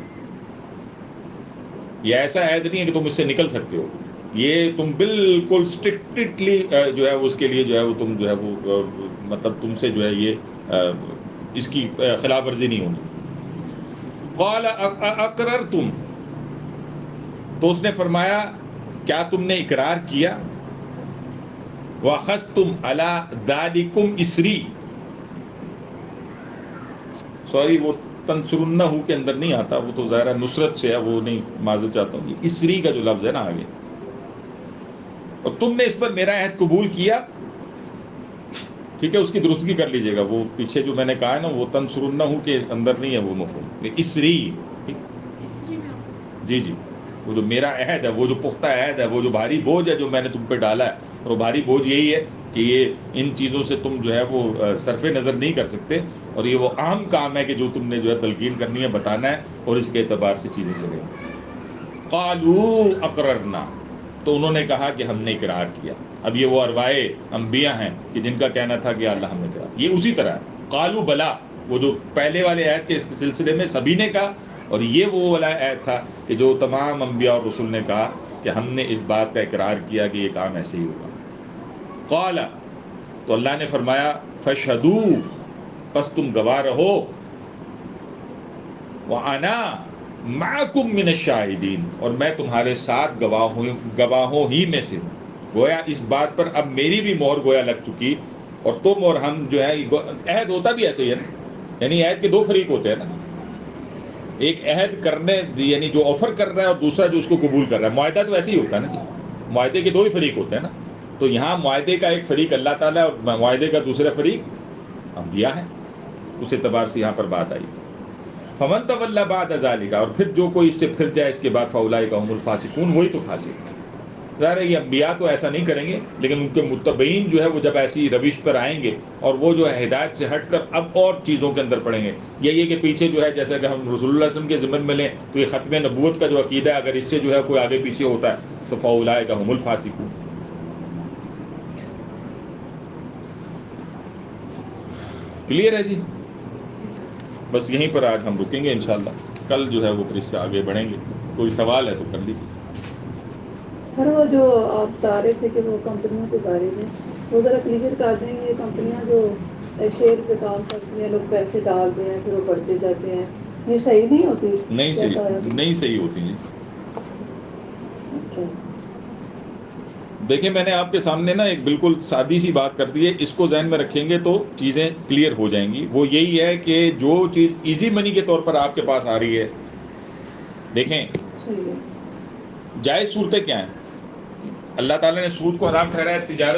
یہ ایسا عہد نہیں ہے کہ تم اس سے نکل سکتے ہو، یہ تم بالکل اسٹرکٹلی جو ہے اس کے لیے جو ہے وہ تم جو ہے وہ مطلب تم سے جو ہے یہ اس کی خلاف ورزی نہیں ہونی. قال اقررتم، تو اس نے فرمایا کیا تم نے اقرار کیا، وَأَخَذْتُمْ عَلَىٰ ذَلِكُمْ إِسْرِي. سوری وہ تنصرنہ کے اندر نہیں آتا، وہ تو ظاہرہ نصرت سے ہے، وہ نہیں، معذرت چاہتا ہوں. یہ اسری کا جو لفظ ہے نا آگے، اور تم نے اس پر میرا عہد قبول کیا. ٹھیک ہے، اس کی درستگی کر لیجئے گا، وہ پیچھے جو میں نے کہا ہے نا وہ تنصرنہ کے اندر نہیں ہے وہ مفہوم، اسری. جی جی، وہ جو میرا عہد ہے، وہ جو پختہ عہد ہے، وہ جو بھاری بوجھ ہے جو میں نے تم پہ ڈالا ہے، اور وہ بھاری بوجھ یہی ہے کہ یہ ان چیزوں سے تم جو ہے وہ صرف نظر نہیں کر سکتے، اور یہ وہ اہم کام ہے کہ جو تم نے جو ہے تلقین کرنی ہے، بتانا ہے، اور اس کے اعتبار سے چیزیں چلیں. قالوا اقررنا، تو انہوں نے کہا کہ ہم نے اقرار کیا. اب یہ وہ ارواح انبیاء ہیں کہ جن کا کہنا تھا کہ اللہ ہم نے کہا. یہ اسی طرح ہے قالوا بلا، وہ جو پہلے والے عہد کے اس سلسلے میں سبھی نے کہا، اور یہ وہ والا عہد تھا کہ جو تمام انبیاء اور رسول نے کہا کہ ہم نے اس بات کا اقرار کیا کہ یہ کام ایسے ہی ہوگا. قال، تو اللہ نے فرمایا فشہدوا، پس تم گواہ رہو، وَأَنَا مَعَكُمْ مِنَ الشَّاهِدِينَ، اور میں تمہارے ساتھ گواہوں ہی میں سے ہوں. گویا اس بات پر اب میری بھی مہر گویا لگ چکی، اور تم اور ہم جو ہے عہد ہوتا بھی ایسے ہی ہے نا، یعنی عہد کے دو فریق ہوتے ہیں نا، ایک عہد کرنے یعنی جو آفر کر رہا ہے، اور دوسرا جو اس کو قبول کر رہا ہے. معاہدہ تو ایسے ہی ہوتا ہے نا جی، معاہدے کے دو ہی فریق ہوتے ہیں نا. تو یہاں معاہدے کا ایک فریق اللہ تعالیٰ ہے، اور معاہدے کا دوسرا فریق انبیاء ہے. اس اعتبار سے یہاں پر بات آئی. فمن تولی بعد ذلک، اور پھر جو کوئی اس سے پھر جائے اس کے بعد فاولئک هم الفاسقون، وہی تو فاسق ہے. ظاہر ہے یہ انبیاء تو ایسا نہیں کریں گے، لیکن ان کے متبعین جو ہے وہ جب ایسی روش پر آئیں گے، اور وہ جو ہے ہدایت سے ہٹ کر اب اور چیزوں کے اندر پڑیں گے. یہ کہ پیچھے جو ہے جیسا کہ ہم رسول اللہ صلی اللہ علیہ وسلم کے ضمن میں لیں تو یہ ختم نبوت کا جو عقیدہ ہے، اگر اس سے جو ہے کوئی آگے پیچھے ہوتا ہے تو فاولئک هم الفاسقون. کلیئر ہے جی؟ بس یہیں پر آج ہم رکیں گے انشاءاللہ، کل جو ہے وہ پھر اس سے آگے بڑھیں گے. کوئی سوال ہے تو کر لیجیے. سر وہ جو آپ بتا رہے تھے کہ وہ کمپنیوں کے بارے میں وہ ذرا کلیئر کر دیں. یہ کمپنیاں جو شیئر پہ کام کرتی ہیں، لوگ پیسے ڈالتے ہیں پھر وہ بڑھتے جاتے ہیں، یہ صحیح نہیں ہوتی؟ نہیں صحیح ہوتی جی. اچھا، دیکھیں میں نے آپ کے سامنے نا ایک بالکل سادی سی بات کر دی ہے، اس کو ذہن میں رکھیں گے تو چیزیں کلیئر ہو جائیں گی. وہ یہی ہے کہ جو چیز ایزی منی کے طور پر آپ کے پاس آ رہی ہے، دیکھیں صحیح ہے. جائز صورتیں کیا ہیں. اللہ تعالیٰ نے سود کو حرام ٹھہرایا، تجارت